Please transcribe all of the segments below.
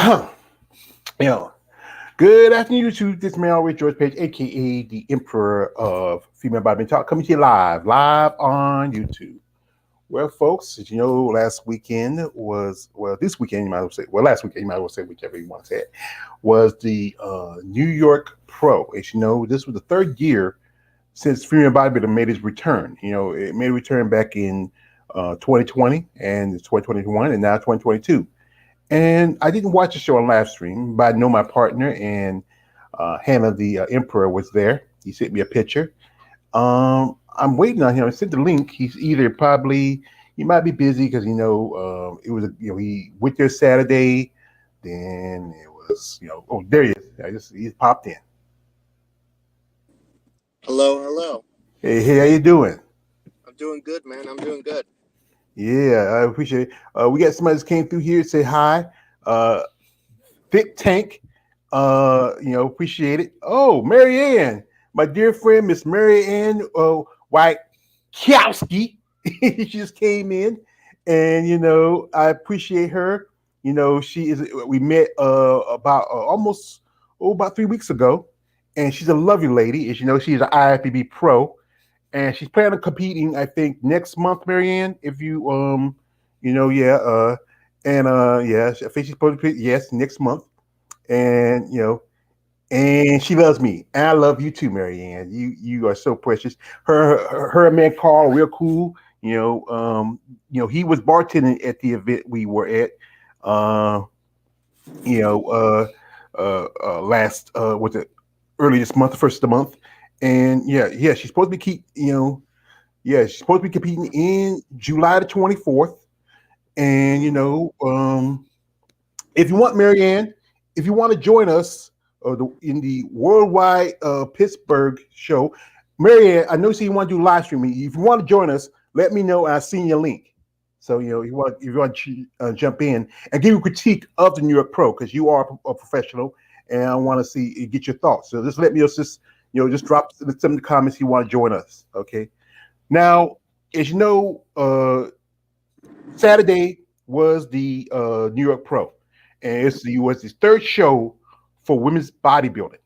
you know, good afternoon, YouTube. This man always George Page, aka the Emperor of Female Body Talk, coming to you live on YouTube. Well, folks, as you know, last weekend was this weekend you might as well say last weekend you might as well say whichever you want to say it was the New York Pro. As you know, this was the third year since Female Bodybuilder made its return. You know, it made a return back in 2020 and it's 2021 and now 2022. And I didn't watch the show on live stream, but I know my partner and Hannah, the Emperor, was there. He sent me a picture. I'm waiting on him. I sent the link. He's either probably he might be busy because it was he went there Saturday. Then it was there he is. He popped in. Hello, hello. Hey, how you doing? I'm doing good, man. I'm doing good. Yeah, I appreciate it. We got somebody that came through here to say hi. Uh, Thick Tank. Appreciate it. Oh, Marianne, my dear friend, Miss Marianne Wachowski. She just came in, and I appreciate her. She is. We met about almost about 3 weeks ago, and she's a lovely lady. As you know, she's an IFBB pro, and she's planning on competing. I think next month, Marianne. If you yeah, yeah, I think she's supposed to be yes next month, and and she loves me, and I love you too, Marianne. You are so precious. Her and man Carl, real cool. He was bartending at the event we were at. Uh, you know, last was it early this month, first of the month, and yeah, she's supposed to be she's supposed to be competing in July the 24th, and if you want Marianne, if you want to join us in the worldwide Pittsburgh show, Marianne, I know you want to do live streaming. If you want to join us, let me know. I'll send you a link. So if you want to jump in and give a critique of the New York Pro because you are a professional, and I want to see get your thoughts. So just let me know, just drop some of the comments you want to join us. Okay. Now, as you know, Saturday was the New York Pro, and it was his third show for women's bodybuilding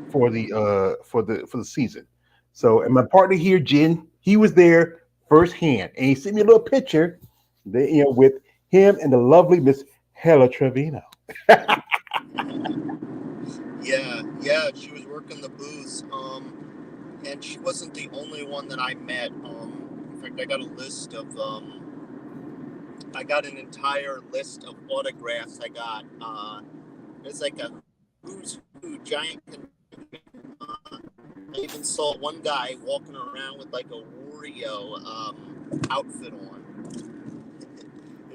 for the season. So, and my partner here, Jen, he was there firsthand, and he sent me a little picture, with him and the lovely Miss Hella Trevino. Yeah, she was working the booths. And she wasn't the only one that I met. In fact, I got an entire list of autographs. It's like a who's who giant. I even saw one guy walking around with like a Wario outfit on.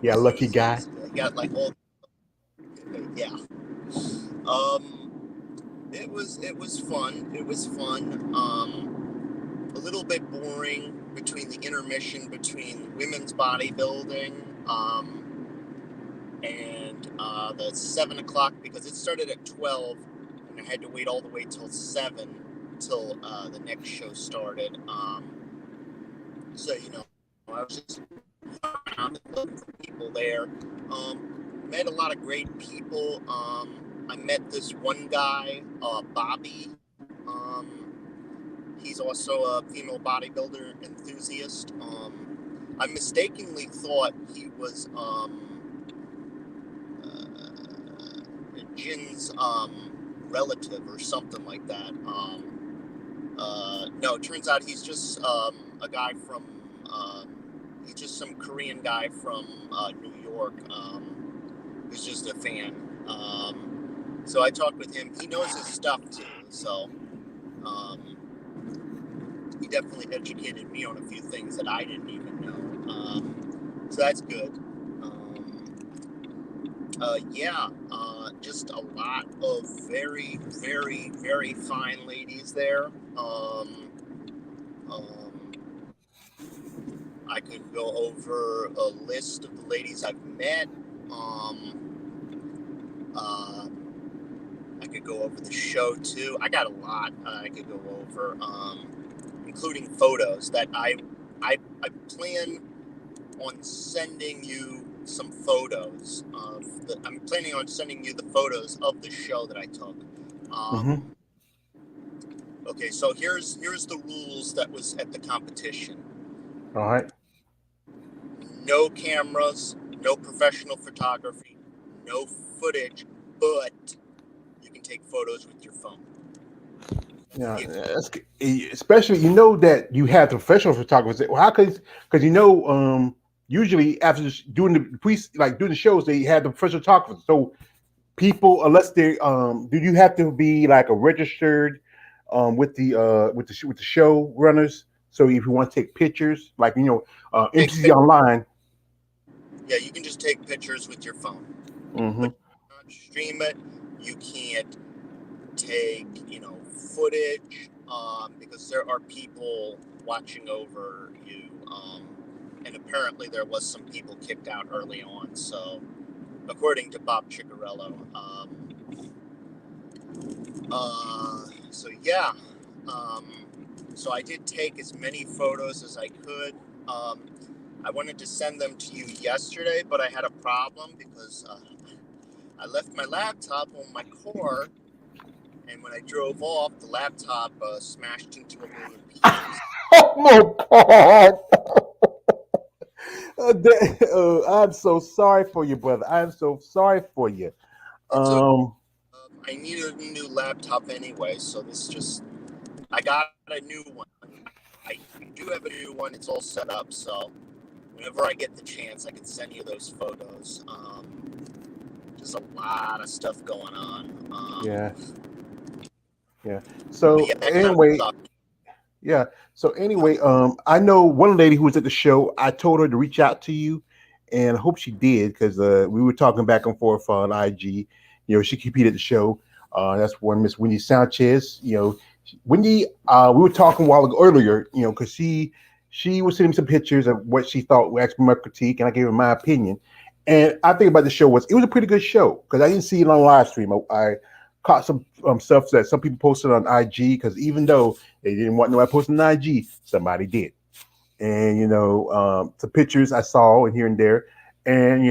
Lucky guy. He got like all. Yeah. It was fun. It was fun. A little bit boring between the intermission between women's bodybuilding and the 7 o'clock because it started at 12 and I had to wait all the way till 7 till the next show started. So I was just around looking for people there. Met a lot of great people. I met this one guy, Bobby. He's also a female bodybuilder enthusiast. I mistakenly thought he was Jin's relative or something like that. No, it turns out he's just a guy from, he's just some Korean guy from New York who's just a fan. So I talked with him. He knows his stuff too. So he definitely educated me on a few things that I didn't even know. So that's good. Just a lot of very, very, very fine ladies there. I could go over a list of the ladies I've met. I could go over the show too. I got a lot I could go over, including photos that I plan on sending you some photos of the. I'm planning on sending you the photos of the show that I took. Okay, so here's the rules that was at the competition. All right. No cameras, no professional photography, no footage, but you can take photos with your phone. Yeah, especially that you have the professional photographers. Well, how could because usually after doing doing the shows they have the professional photographers. So people, unless they do you have to be like a registered with the show runners? So if you want to take pictures, like MTC Online. Yeah, you can just take pictures with your phone. But you cannot stream it. You can't take footage because there are people watching over you, and apparently there was some people kicked out early on. So according to Bob Ciccarello, so yeah, so I did take as many photos as I could. I wanted to send them to you yesterday, but I had a problem because I left my laptop on my car, and when I drove off, the laptop smashed into a million pieces. Oh my God! I'm so sorry for you, brother. I'm so sorry for you. I needed a new laptop anyway, so I got a new one. I do have a new one. It's all set up, so whenever I get the chance, I can send you those photos. Just a lot of stuff going on. Yeah. So anyway, I know one lady who was at the show. I told her to reach out to you, and I hope she did because we were talking back and forth on IG. She competed at the show. That's one Miss Wendy Sanchez. Wendy. We were talking a while ago earlier. Because she was sending some pictures of what she thought. Asked me my critique, and I gave her my opinion. And I think about the show it was a pretty good show because I didn't see it on live stream. I caught some stuff that some people posted on IG because even though they didn't want nobody posting on IG, somebody did. And some pictures I saw and here and there, and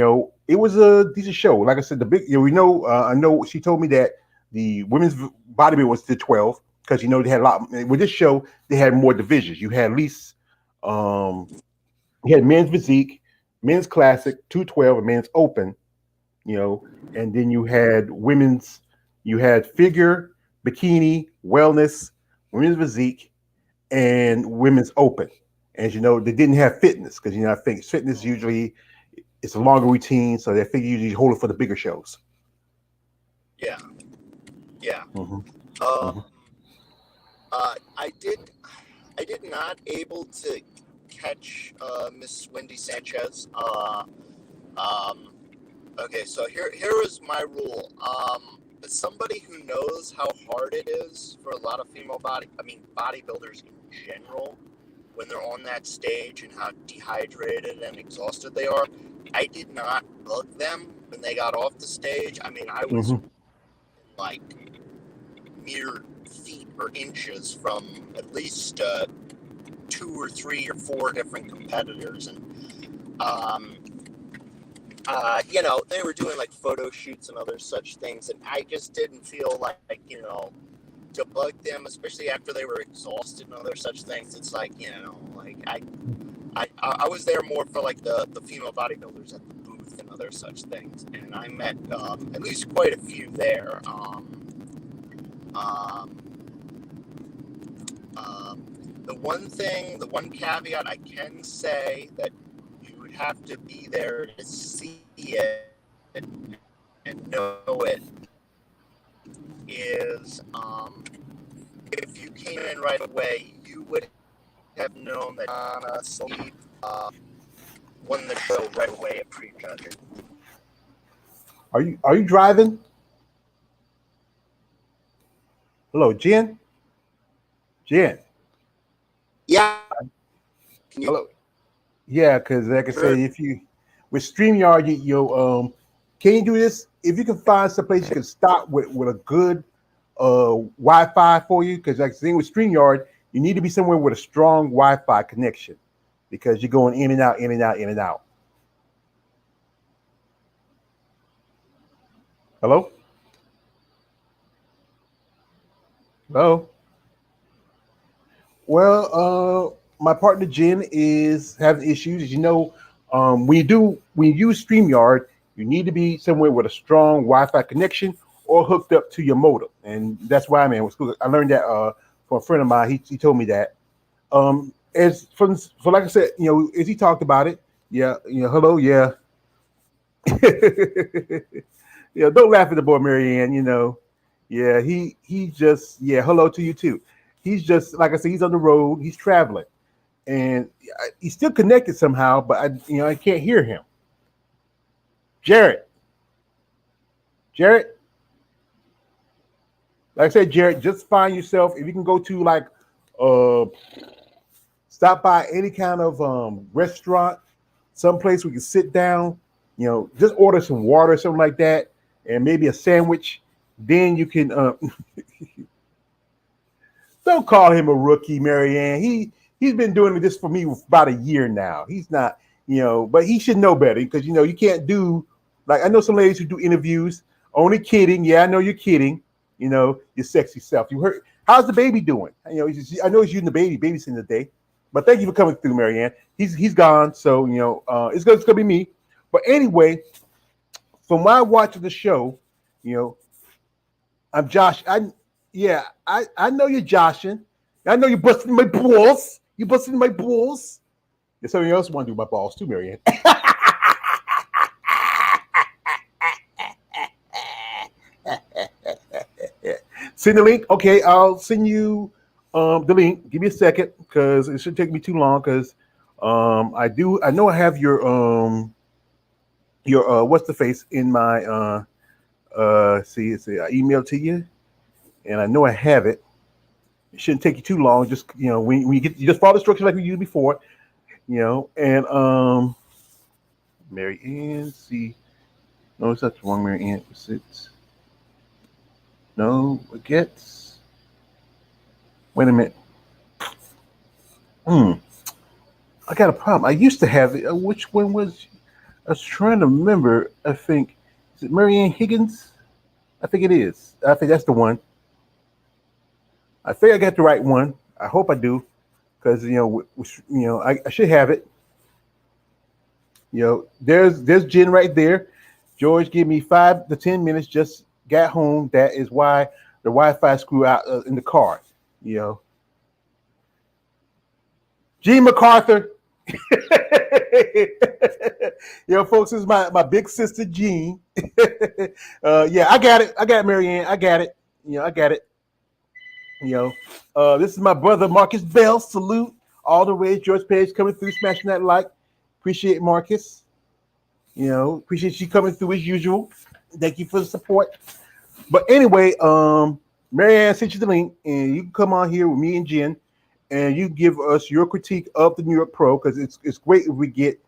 it was a decent show. Like I said, the big I know she told me that the women's bodybuilding was to 12 because they had a lot with this show. They had more divisions. You had at least you had men's physique, men's classic, 212, and men's open. And then you had women's. You had figure, bikini, wellness, women's physique, and women's open. As you know, they didn't have fitness because I think fitness usually it's a longer routine, so they figure usually hold it for the bigger shows. Yeah. I did not able to catch Miss Wendy Sanchez. Okay, so here is my rule. As somebody who knows how hard it is for a lot of bodybuilders in general, when they're on that stage and how dehydrated and exhausted they are, I did not bug them when they got off the stage. I was like mere feet or inches from at least 2 or 3 or 4 different competitors, and they were doing like photo shoots and other such things, and I just didn't feel like to bug them, especially after they were exhausted and other such things. It's like I was there more for like the female bodybuilders at the booth and other such things, and I met at least quite a few there. The one caveat I can say that you would have to be there to see it and know it is if you came in right away, you would have known that Donna Sleep won the show right away at prejudging. Are you driving? Hello, Jen. Jen. Yeah. Hello. Yeah, because like I said, if you with StreamYard, can you do this? If you can find some place you can stop with a good Wi-Fi for you, because like I said, with StreamYard, you need to be somewhere with a strong Wi-Fi connection because you're going in and out, in and out, in and out. Hello? Hello? Well, my partner Jen is having issues. As you know, when you use StreamYard, you need to be somewhere with a strong Wi-Fi connection or hooked up to your modem, and that's why I'm in school. I learned that from a friend of mine. He told me that. As for like I said, as he talked about it, yeah, hello, yeah, don't laugh at the boy, Marianne. Yeah, he just hello to you too. He's just like I said, he's on the road, he's traveling, and he's still connected somehow, but I can't hear him. Jared, Jared, like I said, Jared, just find yourself if you can go to like uh stop by any kind of restaurant, someplace we can sit down, just order some water or something like that, and maybe a sandwich. Then you can don't call him a rookie, Marianne. He's been doing this for me about a year now. He's not, but he should know better because you can't do like I know some ladies who do interviews. Only kidding. Yeah, I know you're kidding. Your sexy self. You heard? How's the baby doing? I know he's using the babysitting today. But thank you for coming through, Marianne. He's gone, so it's gonna be me. But anyway, from my watch of the show, you know, I'm Josh. I know you're joshing. I know you're busting my balls. You busting my balls. There's something else want to do with my balls too, Marianne. Send the link. Okay, I'll send you the link. Give me a second because it shouldn't take me too long because I know I have your what's the face in my see I emailed to you and I know I have it. It shouldn't take you too long. Just when you just follow the instructions like we used before, and Mary Ann, see, no, it's not the wrong Mary Ann. It's no, it gets. Wait a minute. Hmm. I got a problem. I used to have it. Which one was? I was trying to remember. I think is it Marianne Higgins? I think it is. I think that's the one. I think I got the right one. I hope I do, because I should have it. There's Jen right there. George gave me 5 to 10 minutes. Just got home. That is why the Wi-Fi screw out in the car. Gene MacArthur. Folks, this is my big sister Jean. Yeah, I got it. I got it, Marianne. I got it. I got it. This is my brother Marcus Bell. Salute all the way. George Page coming through, smashing that like. Appreciate Marcus. Appreciate you coming through as usual. Thank you for the support. But anyway, Marianne sent you the link, and you can come on here with me and Jen, and you give us your critique of the New York Pro because it's great if we get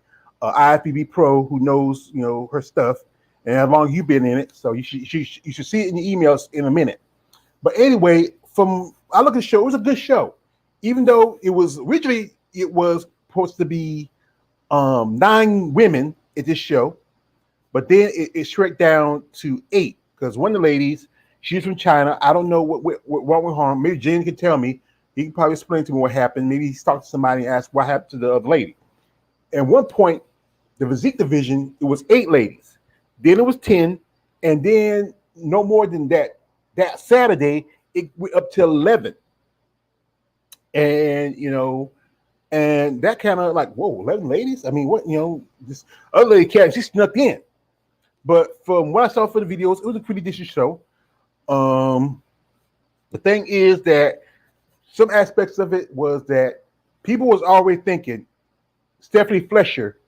IFBB Pro who knows her stuff and how long you've been in it. So you should see it in the emails in a minute. But anyway, from I look at the show, it was a good show, even though it was supposed to be 9 women at this show, but then it shrank down to 8 because one of the ladies, she's from China. I don't know what went wrong. Maybe Jen can tell me. He can probably explain to me what happened. Maybe he's talked to somebody and asked what happened to the other lady. At one point, the physique division, it was 8 ladies. Then it was 10. And then no more than that. That Saturday, it went up to 11. And, and that kind of like, whoa, 11 ladies? I mean, what, this other lady, she snuck in. But from what I saw for the videos, it was a pretty decent show. The thing is that some aspects of it was that people was already thinking Stephanie Fletcher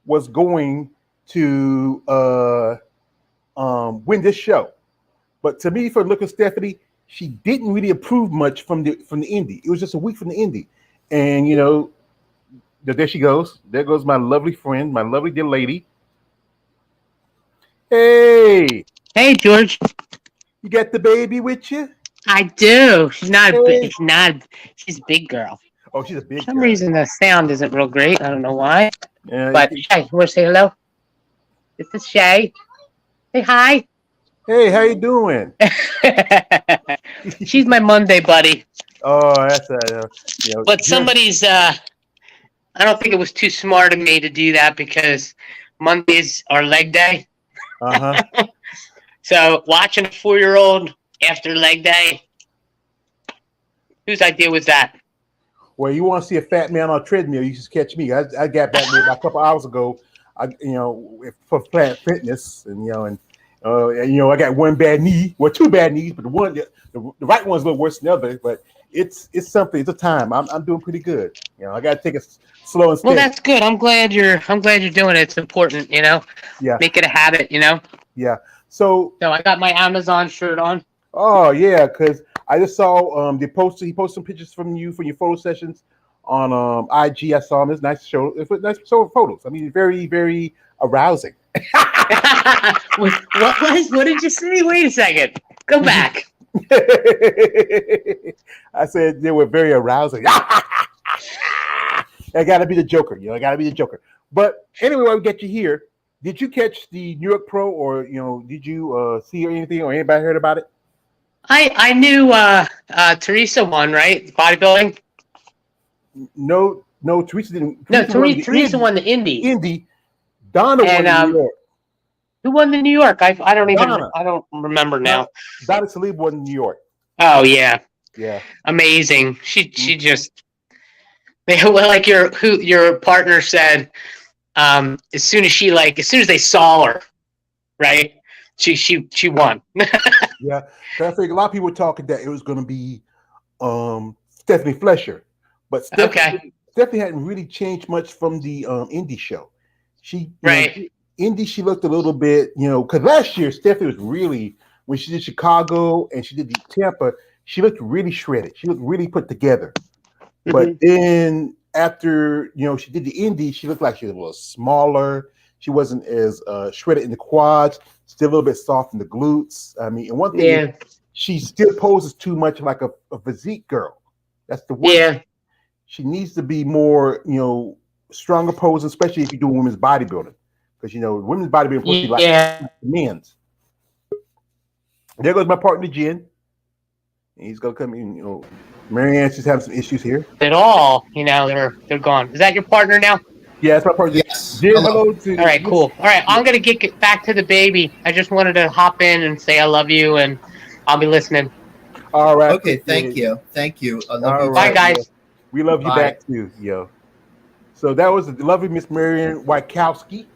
was going to win this show. But to me, for look at Stephanie, she didn't really improve much from the indie. It was just a week from the indie. And there she goes. There goes my lovely friend, my lovely dear lady. Hey. Hey, George. You got the baby with you? I do. She's not. She's not. She's a big girl. Oh, she's a big girl. For some reason, the sound isn't real great. I don't know why. Yeah, but Shay, you want to say hello? This is Shay. Say hi. Hey, how you doing? She's my Monday buddy. Oh, that's But somebody's I don't think it was too smart of me to do that because Mondays are leg day. Uh-huh. So watching a 4-year-old after leg day, whose idea was that? Well, you want to see a fat man on a treadmill, you just catch me. I got back there about a couple hours ago. For Planet Fitness, and I got one bad knee, well, two bad knees, but the right one's a little worse than the other. But it's something. It's a time. I'm doing pretty good. I got to take it slow and steady. Well, that's good. I'm glad you're doing it. It's important, Yeah. Make it a habit, Yeah. So I got my Amazon shirt on. Oh yeah, because I just saw he posted some pictures from you for your photo sessions on IG. I saw him. It's nice show. It's nice show of photos. I mean, very very arousing. What did you say? Wait a second. Go back. I said they were very arousing. I got to be the Joker. I got to be the Joker. But anyway, we get you here. Did you catch the New York Pro, or did you see or anything, or anybody heard about it? I knew Teresa won, right? Bodybuilding. No, Teresa didn't. Teresa won the Indy. Indy. Donna won the New York. Who won the New York? I don't remember now. Donna Saliba won New York. Oh yeah. Yeah. Amazing. She just like your partner said. As soon as they saw her, right? She won. Yeah. I think a lot of people were talking that it was going to be Stephanie Fletcher, but Stephanie hadn't really changed much from the indie show. Indie, she looked a little bit, because last year Stephanie was really, when she did Chicago and she did the Tampa, she looked really shredded. She looked really put together. Mm-hmm. But then after she did the indie, she looked like she was a little smaller. She wasn't as shredded in the quads, still a little bit soft in the glutes. I mean, and one thing is, she still poses too much like a physique girl. That's the one. Yeah. She needs to be more, stronger posing, especially if you're doing women's bodybuilding. Because women's bodybuilding supposed to be like men's. There goes my partner Jen. And he's gonna come in, Marianne's just having some issues here. At all, they're gone. Is that your partner now? Yeah, that's my partner. Yes. Jen, hello to all right, cool. All right, I'm gonna get back to the baby. I just wanted to hop in and say I love you, and I'll be listening. All right. Okay, thank you. I love you. Bye, guys. We love you back too, yo. So that was the lovely Miss Marianne Wachowski.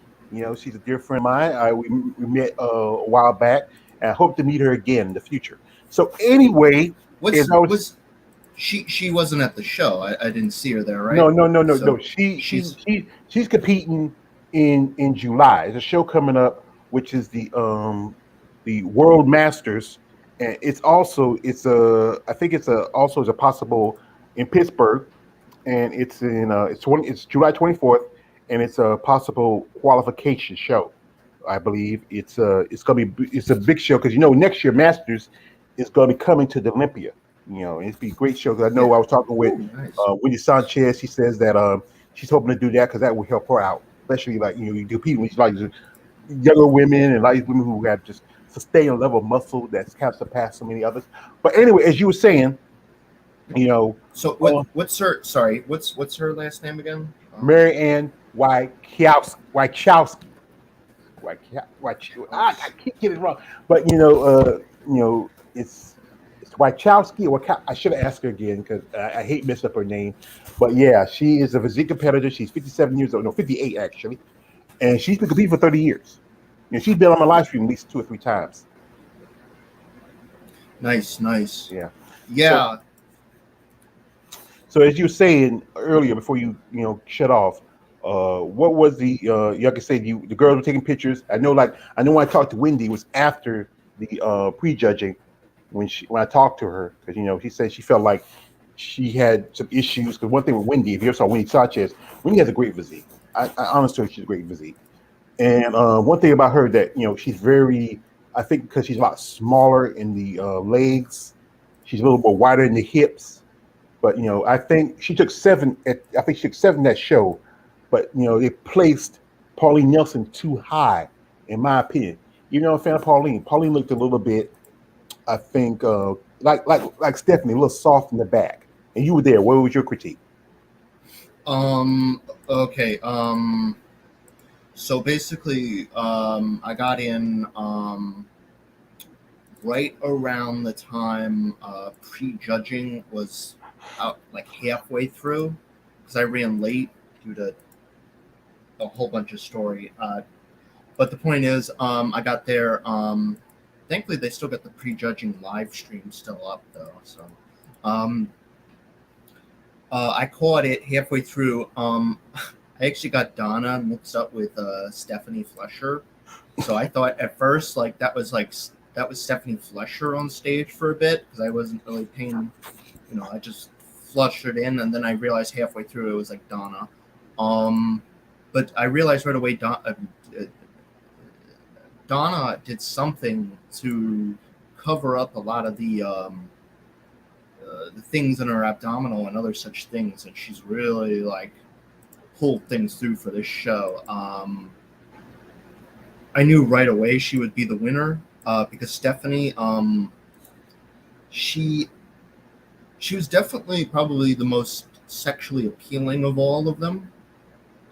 She's a dear friend of mine. We met a while back, and I hope to meet her again in the future. So anyway, she wasn't at the show. I didn't see her there, right? No. She's competing in July. There's a show coming up, which is the World Masters, and it's a possible in Pittsburgh, and it's July 24th, and it's a possible qualification show. I believe it's a big show because next year Masters is going to be coming to the Olympia. It'd be a great show because I know I was talking with Wendy Sanchez. She says that she's hoping to do that because that will help her out, especially you compete with like younger women and like women who have just sustained a level of muscle that's kind of surpassed so many others. But anyway, as you were saying, So what's her? Sorry, what's her last name again? Marianne Wachowski. I keep getting it wrong, but it's Wachowski or I should have asked her again because I hate messing up her name. But yeah, she is a physique competitor. She's 57 years old, 58 actually, and she's been competing for 30 years. She's been on my live stream at least 2 or 3 times. Nice. Yeah. So as you were saying earlier, before you shut off, what was the like I said, the girls were taking pictures. I know when I talked to Wendy, it was after the prejudging when I talked to her, because she said she felt like she had some issues. Because one thing with Wendy, if you ever saw Wendy Sanchez, Wendy has a great physique. I honestly, she's a great physique. And one thing about her that she's very, I think because she's a lot smaller in the legs, she's a little more wider in the hips. But I think she took 7 that show, but they placed Pauline Nelson too high, in my opinion. You know, I'm a fan of Pauline. Pauline looked a little bit, I think, like Stephanie, a little soft in the back. And you were there. What was your critique? Okay. So basically, I got in right around the time prejudging was out, like halfway through, because I ran late due to a whole bunch of story. But the point is, I got there. Thankfully, they still got the prejudging live stream still up though. So, I caught it halfway through. I actually got Donna mixed up with Stephanie Fletcher. So I thought at first that was Stephanie Fletcher on stage for a bit because I wasn't really paying. I just flushed it in, and then I realized halfway through it was like Donna. But I realized right away Donna did something to cover up a lot of the things in her abdominal and other such things, and she's really pulled things through for this show. I knew right away she would be the winner because Stephanie, she was definitely probably the most sexually appealing of all of them.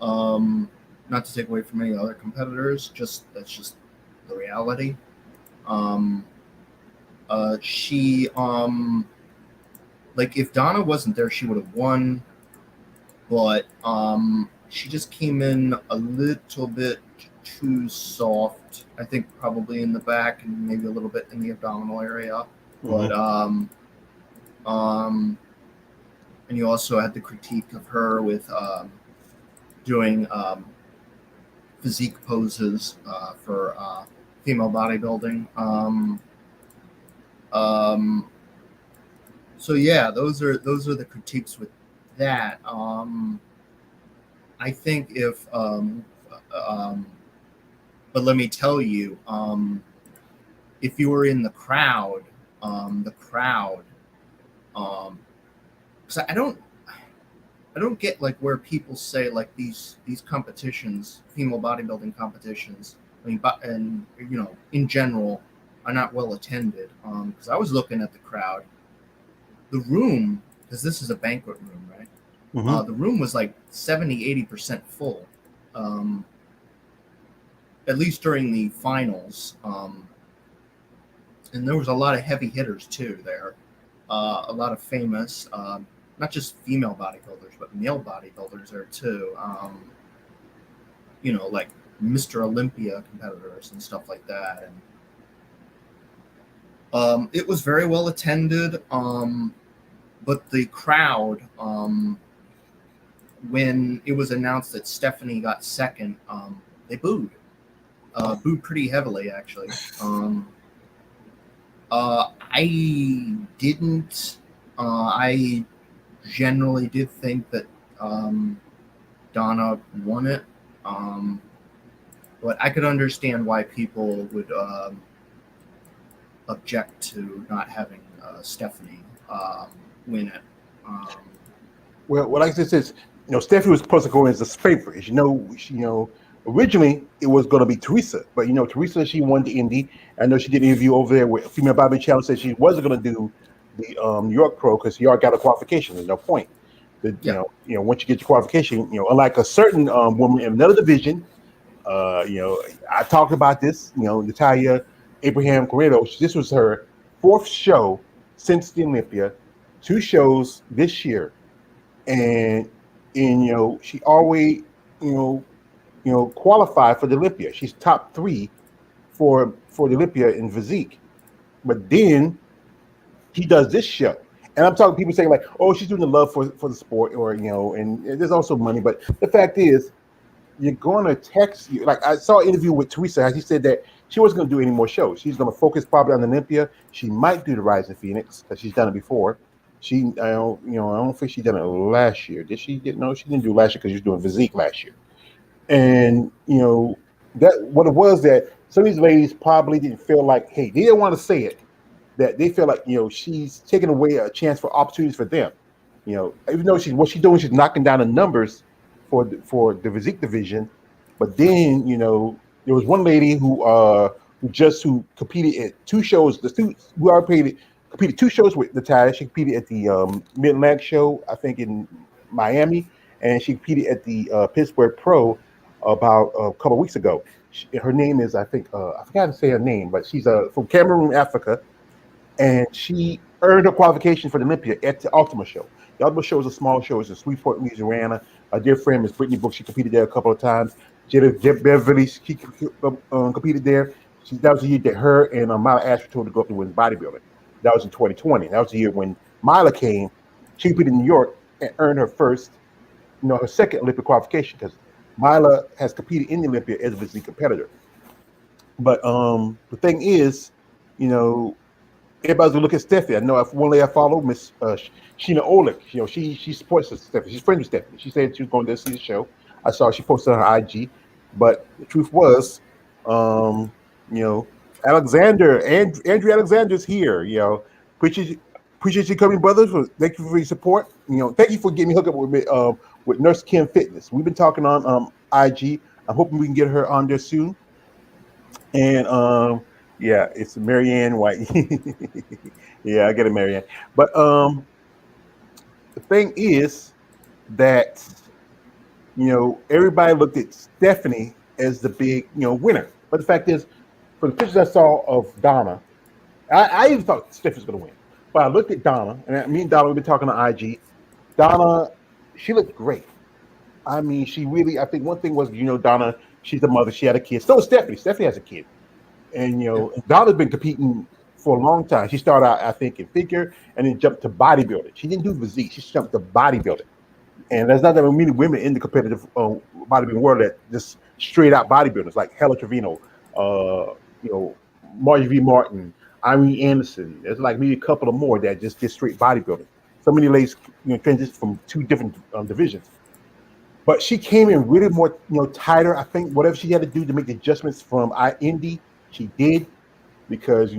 Not to take away from any other competitors, that's just the reality. She if Donna wasn't there, she would have won, but she just came in a little bit too soft. I think probably in the back and maybe a little bit in the abdominal area. Mm-hmm. But and you also had the critique of her with doing physique poses for female bodybuilding. So yeah, those are the critiques with that. I think but let me tell you, if you were in the crowd, because I don't get where people say these competitions, female bodybuilding competitions, and in general, are not well attended. Because I was looking at the crowd, the room, because this is a banquet room, right? Mm-hmm. The room was 70-80% full, at least during the finals. And there was a lot of heavy hitters too there, a lot of famous. Not just female bodybuilders, but male bodybuilders there too. Like Mr. Olympia competitors and stuff like that. And it was very well attended. But the crowd, when it was announced that Stephanie got second, they booed. Booed pretty heavily, actually. I didn't. I generally did think that Donna won it, but I could understand why people would object to not having Stephanie win it. Well, like this is, Stephanie was supposed to go in as a favorite. Originally it was going to be Teresa, but Teresa, she won the Indy. I know she did an interview over there with Female Bobby Challenge, said she wasn't going to do the New York Pro because she already got a qualification. There's no point. Once you get your qualification, unlike a certain woman in another division, I talked about this. Natalia Abraham Corredo. This was her fourth show since the Olympia, 2 shows this year, and she always qualified for the Olympia. She's top 3 for the Olympia in physique, but then he does this show. And I'm talking people saying oh, she's doing the love for the sport, or and there's also money. But the fact is, you're going to text you. I saw an interview with Teresa. She said that she wasn't going to do any more shows. She's going to focus probably on Olympia. She might do the Rising Phoenix because she's done it before. I don't think she done it last year. Did she? No, she didn't do last year because she was doing physique last year. And that what it was that some of these ladies probably didn't feel hey, they didn't want to say it, that they feel she's taking away a chance for opportunities for them. Even though she's doing, she's knocking down the numbers for the physique division. But then there was one lady who who competed at 2 shows. Who already competed 2 shows with Natalia. She competed at the Mid-Atlantic show, I think in Miami, and she competed at the Pittsburgh Pro about a couple of weeks ago. Her name is, I think, I forgot to say her name, but she's from Cameroon, Africa, and she earned her qualification for the Olympia at the Ultima show. The Ultima show is a small show. It's in Shreveport, Louisiana. A dear friend, Miss Brittany Brooks, she competed there a couple of times. Jada Beverly, she competed there. That was the year that her and Mila Ash were told to go up and win bodybuilding. That was in 2020. That was the year when Mila came. She competed in New York and earned her first, her second Olympic qualification, because Mila has competed in the Olympia as a physique competitor. But the thing is, everybody's gonna look at Stephanie. I know one lady I follow, Miss Sheena Olick. She supports Stephanie. She's friends with Stephanie. She said she was going to see the show. I saw she posted on her IG. But the truth was, Andrew Alexander's here. Appreciate you coming, brothers. Thank you for your support. Thank you for getting me hooked up with Nurse Kim Fitness. We've been talking on IG. I'm hoping we can get her on there soon. And yeah, it's Marianne White. Yeah, I get it, Marianne. But the thing is that everybody looked at Stephanie as the big winner. But the fact is, for the pictures I saw of Donna, I even thought Stephanie was going to win. But I looked at Donna, and me and Donna, we've been talking on IG. Donna, she looked great. I mean, she really. I think one thing was, Donna, she's a mother. She had a kid. So is Stephanie. Stephanie has a kid. And Donna's been competing for a long time. She started out, I think, in figure, and then jumped to bodybuilding. She didn't do physique; she jumped to bodybuilding. And there's not that many women in the competitive bodybuilding world that just straight out bodybuilders like Hella Trevino, Margie V. Martin, Irene Anderson. There's like maybe a couple of more that just straight bodybuilding. So many ladies, transitioned from 2 different divisions. But she came in really more, tighter. I think whatever she had to do to make the adjustments from Indy, she did, because she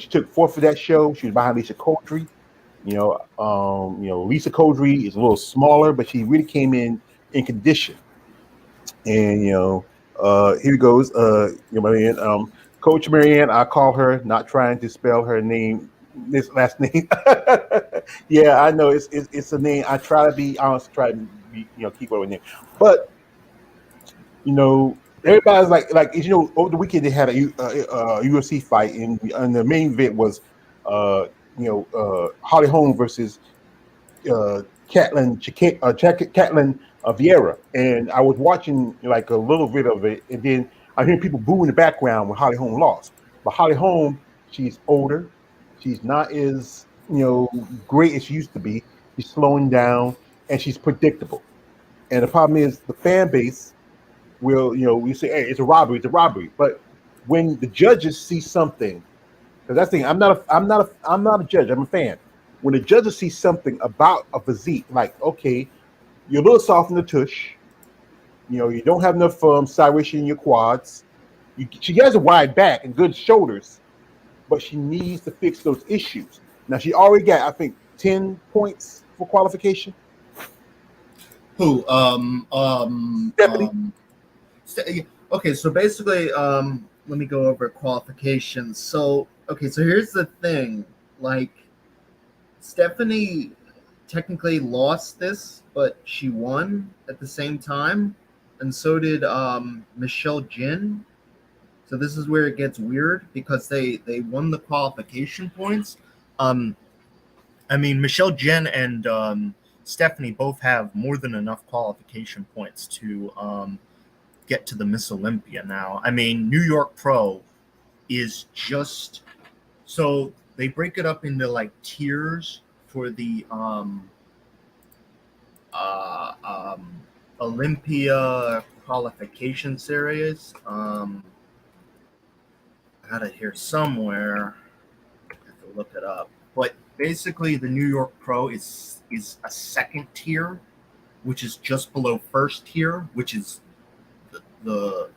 took 4th for that show. She was behind Lisa Coldry. Lisa Coldry is a little smaller, but she really came in condition. And here goes, Marianne, Coach Marianne. I call her, not trying to spell her name, this last name. Yeah, I know it's a name. I try to be honest, try to be, keep with name, but everybody's like over the weekend they had a UFC fight, and the main event was Holly Holm versus Catlin Vieira, and I was watching like a little bit of it, and then I hear people boo in the background when Holly Holm lost. But Holly Holm, she's older, she's not as great as she used to be. She's slowing down, and she's predictable. And the problem is the fan base will, we say, hey, it's a robbery. But when the judges see something, because that's the thing, I'm not a judge, I'm a fan. When the judges see something about a physique, like, okay, you're a little soft in the tush, you don't have enough side ratio in your quads. She has a wide back and good shoulders, but she needs to fix those issues. Now she already got, I think, 10 points for qualification. Who? Stephanie. Okay, so basically, let me go over qualifications. So here's the thing. Like, Stephanie technically lost this, but she won at the same time, and so did Michelle Jin. So this is where it gets weird, because they won the qualification points. I mean, Michelle Jin and Stephanie both have more than enough qualification points to get to the Miss Olympia now. I mean, New York Pro is just, so they break it up into like tiers for the Olympia qualification series. I got it here somewhere. I have to look it up. But basically, the New York Pro is a second tier, which is just below first tier, which is the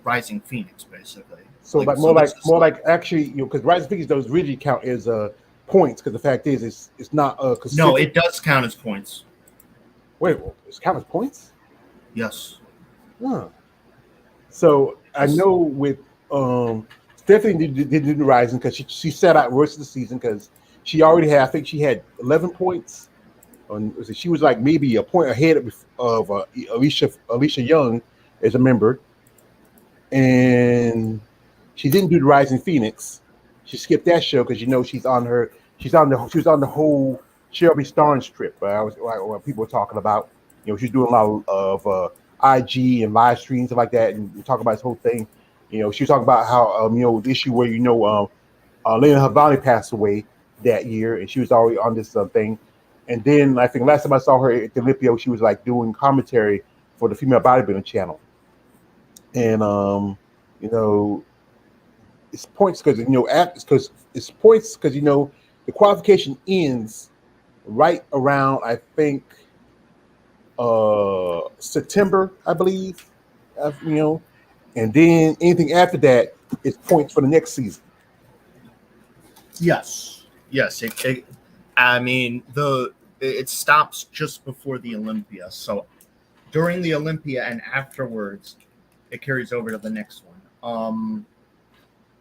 Rising Phoenix, basically. So more like actually, because Rising Phoenix does really count as points, because the fact is it's not no, it does count as points. Wait, it's count as points? Yes. Huh. So I know with Stephanie did do the rising because she sat out the rest of the season because she already had, I think she had 11 points. She was like maybe a point ahead of Alicia Young as a member, and she didn't do the Rising Phoenix. She skipped that show because she was on the whole Shelby Starnes trip. I was like what people were talking about. She's doing a lot of IG and live streams and like that, and talking about this whole thing. She was talking about how the issue where Lena Havani passed away that year, and she was already on this thing. And then I think last time I saw her at the Olympia, she was like doing commentary for the female bodybuilding channel. And it's points because the qualification ends right around I think September, I believe. And then anything after that is points for the next season. Yes. It stops just before the Olympia. So during the Olympia and afterwards, it carries over to the next one.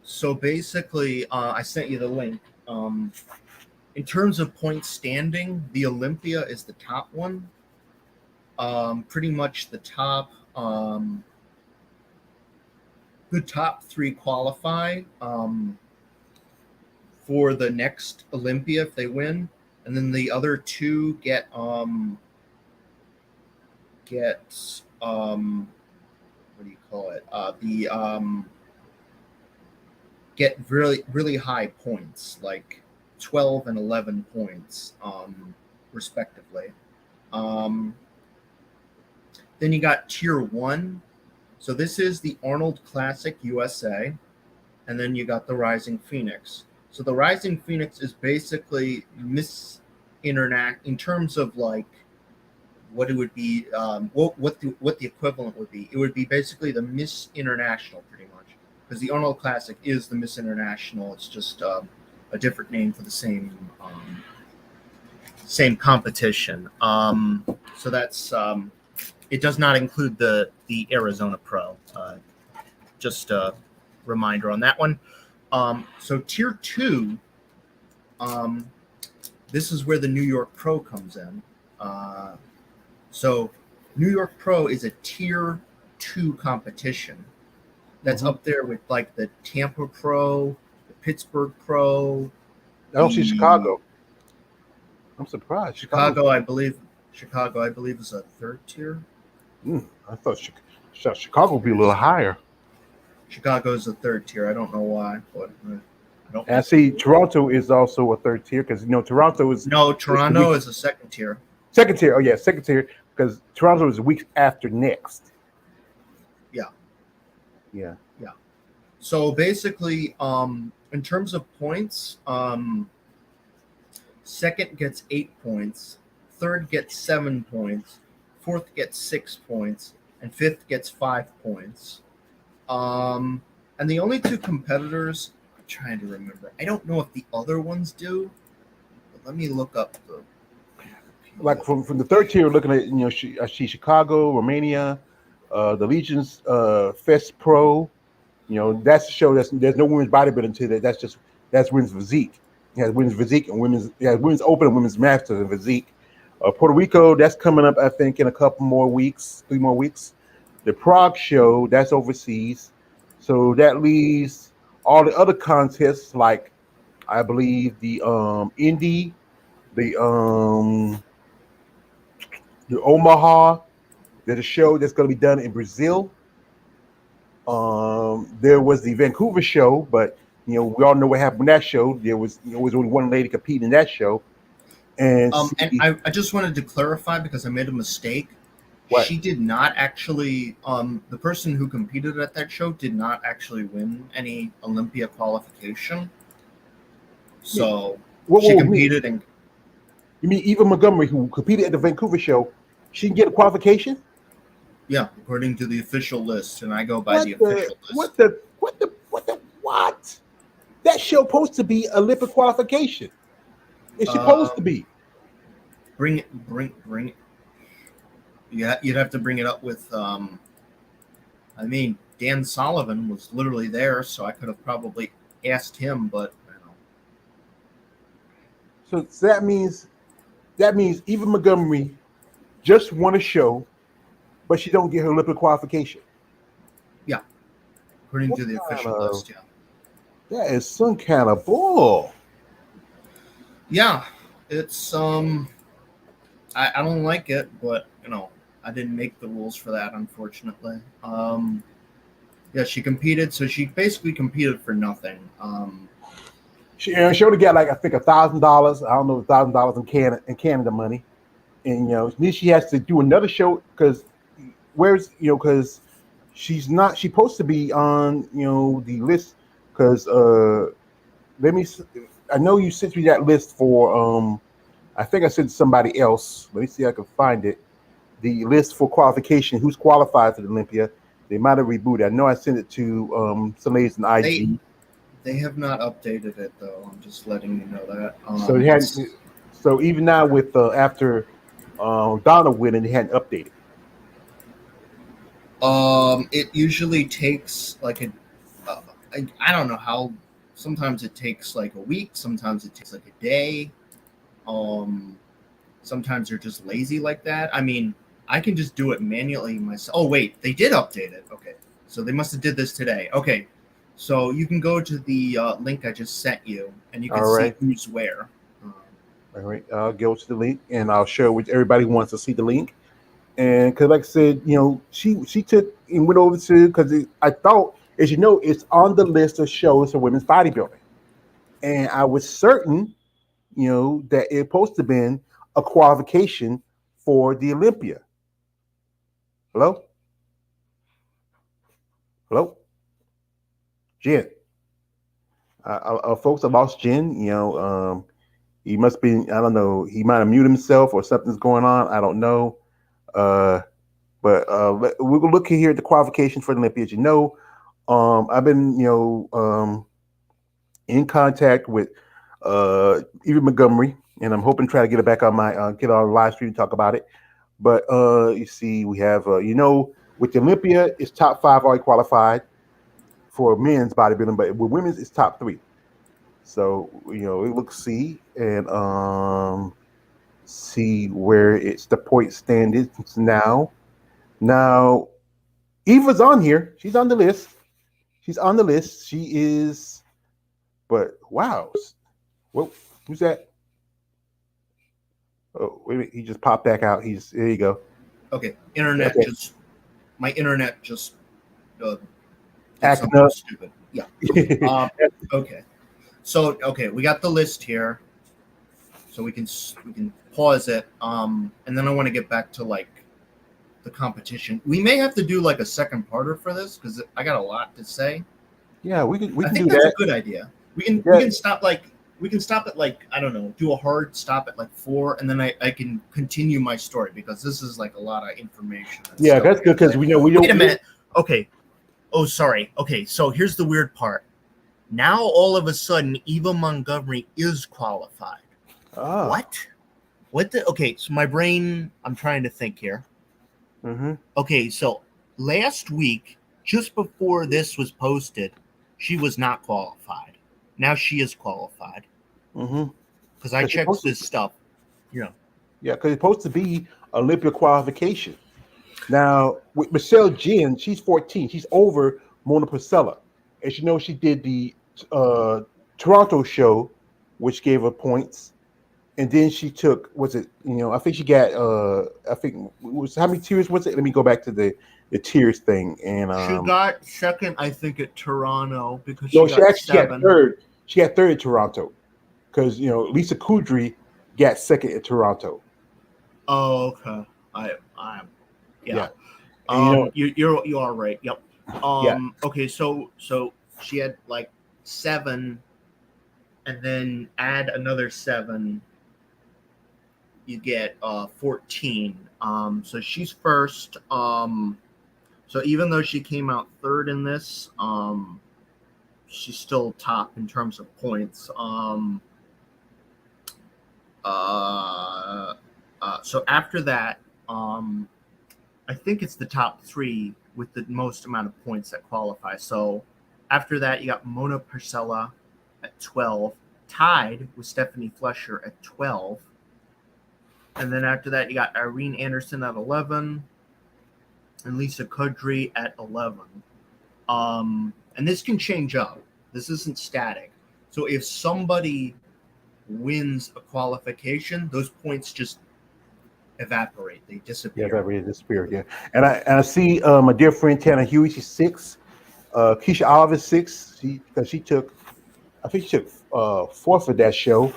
So basically, I sent you the link. In terms of point standing, the Olympia is the top one. Pretty much the top three qualify for the next Olympia if they win, and then the other two get what do you call it? Get really really high points, like 12 and 11 points, respectively. Then you got Tier 1. So this is the Arnold Classic USA, and then you got the Rising Phoenix. So the Rising Phoenix is basically Miss Internet in terms of like what it would be, what the equivalent would be. It would be basically the Miss International, pretty much, because the Arnold Classic is the Miss International. It's just a different name for the same competition. So that's it does not include the Arizona Pro. Just a reminder on that one. So Tier 2, this is where the New York Pro comes in. So New York Pro is a Tier 2 competition that's up there with like the Tampa Pro, the Pittsburgh Pro. I don't see Chicago. I'm surprised. Chicago, I believe is a third tier. I thought Chicago would be a little higher. Chicago is a third tier. I don't know why, but I don't. And I see Toronto is also a third tier because Toronto is Toronto is a second tier. Second tier. Oh yeah, second tier because Toronto is a week after next. Yeah. So basically, in terms of points, second gets 8 points, third gets 7 points, fourth gets 6 points, and fifth gets 5 points. And the only two competitors, I'm trying to remember. I don't know if the other ones do, but let me look up the. Like from the third tier, looking at I see Chicago, Romania, the Legion's Fest Pro. That's the show. There's no women's bodybuilding to that. That's women's physique. It has women's physique and women's open and women's masters and physique. Puerto Rico, that's coming up, I think, in a couple more weeks, 3 more weeks. The Prague show, that's overseas. So that leaves all the other contests, like I believe the Indy, the Omaha. There's a show that's going to be done in Brazil. There was the Vancouver show, but we all know what happened with that show. There was only one lady competing in that show. And I just wanted to clarify because I made a mistake. What? She did not actually. The person who competed at that show did not actually win any Olympia qualification. So she competed in. You mean Eva Montgomery, who competed at the Vancouver show, she didn't get a qualification? Yeah, according to the official list, and I go by the official list. What? That show supposed to be Olympic qualification. It's supposed to be. Bring it. Yeah, you'd have to bring it up with. Dan Sullivan was literally there, so I could have probably asked him, but So that means Eva Montgomery just won a show, but she don't get her Olympic qualification. yeah, according What to the kind official of- list, yeah. That is some kind of bull. Yeah, it's I don't like it, but I didn't make the rules for that, unfortunately. Yeah, she competed, so she basically competed for nothing. She only got like I think $1,000. I don't know, $1,000 in Canada money, and then she has to do another show because because she's not supposed to be on the list because let me I know you sent me that list for I think I sent somebody else. Let me see if I can find it. The list for qualification, who's qualified for the Olympia. They might have rebooted. I know I sent it to some ladies in IG. They have not updated it though. I'm just letting you know that. So they hadn't. So even now with after Donna winning, they hadn't updated. It usually takes like I don't know how. Sometimes it takes like a week. Sometimes it takes like a day. Sometimes they're just lazy like that. I mean, I can just do it manually myself. Oh wait, they did update it. Okay, so they must have did this today. Okay, so you can go to the link I just sent you, and you can see who's where. All right, I'll go to the link and I'll share with everybody who wants to see the link. And because, like I said, she took and went over to because I thought, as you know, it's on the list of shows for women's bodybuilding, and I was certain, that it supposed to have been a qualification for the Olympia. Hello, Jen. Folks, I lost Jen. He must be, I don't know, he might have muted himself or something's going on. I don't know. But we're gonna look here at the qualifications for the Olympia. As you know, I've been, in contact with Eva Montgomery, and I'm hoping to try to get her back on my get on live stream to talk about it. But you see, we have with the Olympia, it's top 5 already qualified for men's bodybuilding, but with women's, it's top 3. So let's see and see where it's the point stand is now. Now, Eva's on here. She's on the list. She is, but wow. Whoa, who's that? Oh, wait a minute. He just popped back out. There you go. Okay, my internet just acting up. Stupid. Yeah. Okay. So we got the list here, so we can pause it. And then I want to get back to like the competition. We may have to do like a second parter for this because I got a lot to say. Yeah, we can I think do that's that. a good idea. We can stop at like I don't know, do a hard stop at like 4, and then I can continue my story because this is like a lot of information. Yeah, that's good because we don't. Wait a minute. Okay. Oh, sorry. Okay, so here's the weird part. Now all of a sudden, Eva Montgomery is qualified. Oh. What the? Okay, so my brain. I'm trying to think here. Mm-hmm. Okay, so last week, just before this was posted, she was not qualified. Now she is qualified. Mm-hmm. Because I checked this stuff. Yeah, because it's supposed to be Olympia qualification. Now with Michelle Jen, she's 14. She's over Mona Priscilla. As you know, she did the Toronto show, which gave her points. And then she took, I think she got, I think, how many tiers was it? Let me go back to the tiers thing. And she got second, I think, at Toronto because she actually got third. She got third at Toronto because, Lisa Kudry got second at Toronto. Oh, okay. Yeah. And, you are right. Yep. Yeah. Okay, so she had like 7, and then add another 7. You get 14. So she's first. So even though she came out third in this, she's still top in terms of points. So after that, I think it's the top 3 with the most amount of points that qualify. So after that, you got Mona Purcella at 12, tied with Stephanie Fletcher at 12. And then after that, you got Irene Anderson at 11 and Lisa Kudry at 11. And this can change up. This isn't static. So if somebody wins a qualification, those points just evaporate. They disappear. Yeah, evaporate, disappear. Yeah, and I see my dear friend Tana Huey. She's 6. Keisha Oliver's 6. She took, I think she took 4th of that show.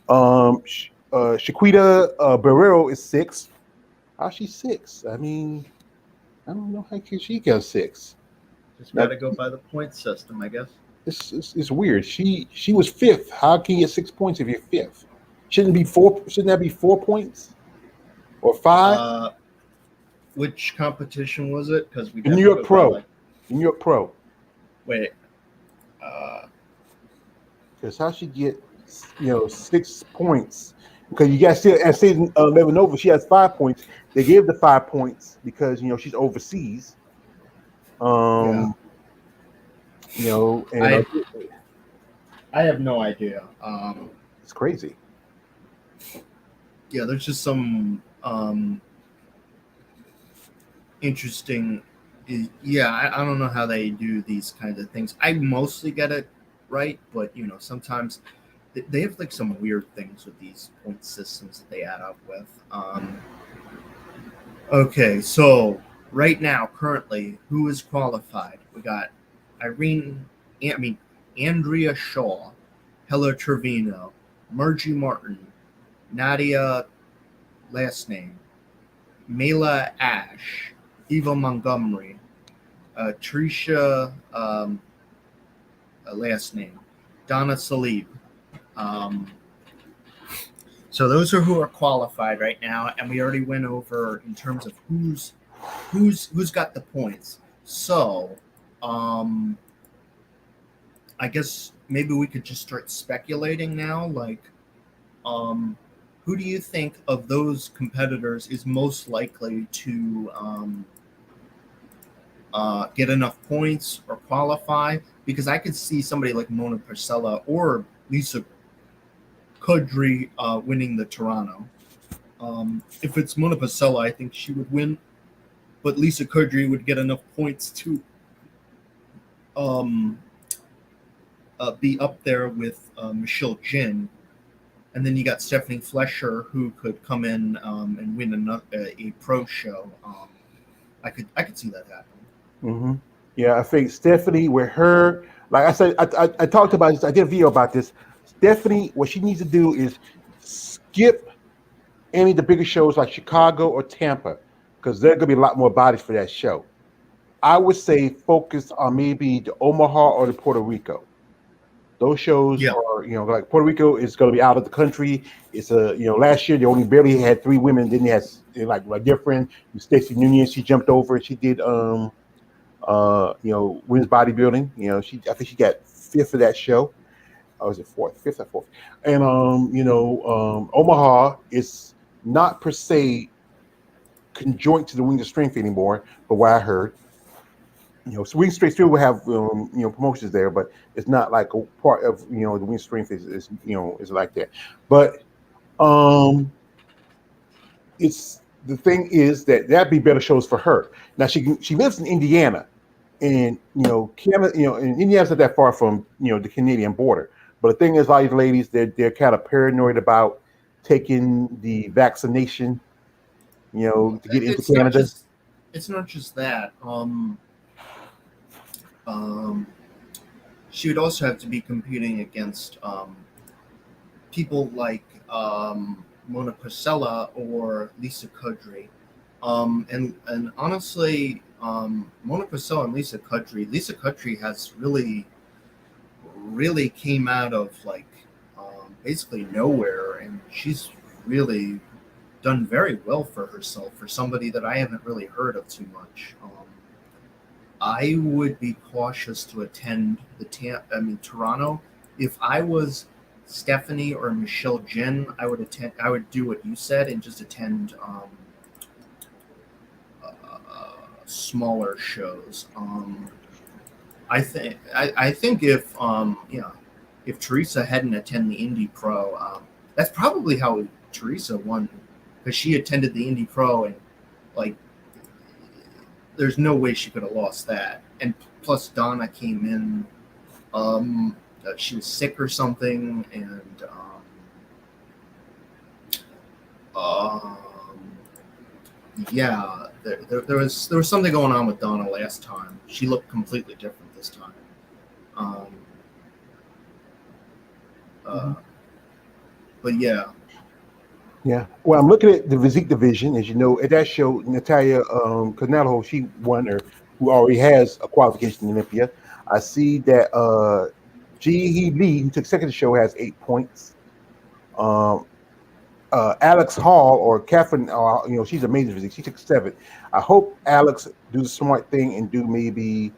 Shaquita Barrero is 6. How's she 6? I mean, I don't know how she got 6. Just got to go by the point system, I guess. It's weird. She was 5th. How can you get 6 points if you're 5th? Shouldn't that be 4 points or 5? Which competition was it? Because we New York Pro. New York Pro. Wait. Because how she get 6 points? Because you got still at Levanova, she has 5 points. They gave the 5 points because she's overseas. And I have no idea. It's crazy. Yeah, there's just some interesting. Yeah, I don't know how they do these kinds of things. I mostly get it right, but sometimes they have like some weird things with these point systems that they add up with. Okay, so right now, currently, who is qualified? We got Andrea Shaw, Hella Trevino, Margie Martin, Nadia, last name, Mela Ash, Eva Montgomery, Tricia, last name, Donna Salib. So those are who are qualified right now, and we already went over in terms of who's got the points. So, I guess maybe we could just start speculating now. Like, who do you think of those competitors is most likely to get enough points or qualify? Because I could see somebody like Mona Purcella or Lisa Kudry winning the Toronto. If it's Mona Purcella, I think she would win, but Lisa Kudry would get enough points to be up there with Michelle Jin. And then you got Stephanie Fletcher, who could come in and win a pro show. I could see that happening. Mm-hmm. Yeah, I think Stephanie, with her, like I said, I talked about this. I did a video about this. Stephanie, what she needs to do is skip any of the bigger shows like Chicago or Tampa, because there are going to be a lot more bodies for that show. I would say focus on maybe the Omaha or the Puerto Rico. Those shows are, like Puerto Rico is going to be out of the country. It's last year they only barely had 3 women. Then they had like different. Stacey Nunez, she jumped over and she did women's bodybuilding. I think she got 5th of that show. Or was it 4th? 5th or 4th? And Omaha is not per se conjoint to the Wings of Strength anymore, but what I heard. So Wings of Strength still will have promotions there, but it's not like a part of the Wings of Strength is like that. But it's the thing is that'd be better shows for her. Now she lives in Indiana, and Canada, and Indiana's not that far from the Canadian border. But the thing is, a lot of these ladies, they're kind of paranoid about taking the vaccination, to get into Canada. It's not just that. She would also have to be competing against people like Mona Purcella or Lisa Kudry. And honestly, Mona Purcella and Lisa Kudry has really came out of basically nowhere, and she's really done very well for herself for somebody that I haven't really heard of too much. I would be cautious to attend Toronto. If I was Stephanie or Michelle Jin, I would do what you said and just attend smaller shows. I think if if Teresa hadn't attended the Indie Pro, that's probably how Teresa won, because she attended the Indie Pro, and like there's no way she could have lost that. And plus Donna came in, she was sick or something, and yeah, there was something going on with Donna last time. She looked completely different this time. But yeah. Yeah. Well, I'm looking at the physique division. As you know, at that show, Natalia Canelo, she won, or who already has a qualification in Olympia. I see that Ji Lee, who took second to the show, has 8 points. Alex Hall or Catherine, she's amazing physique. She took 7. I hope Alex do the smart thing and do maybe,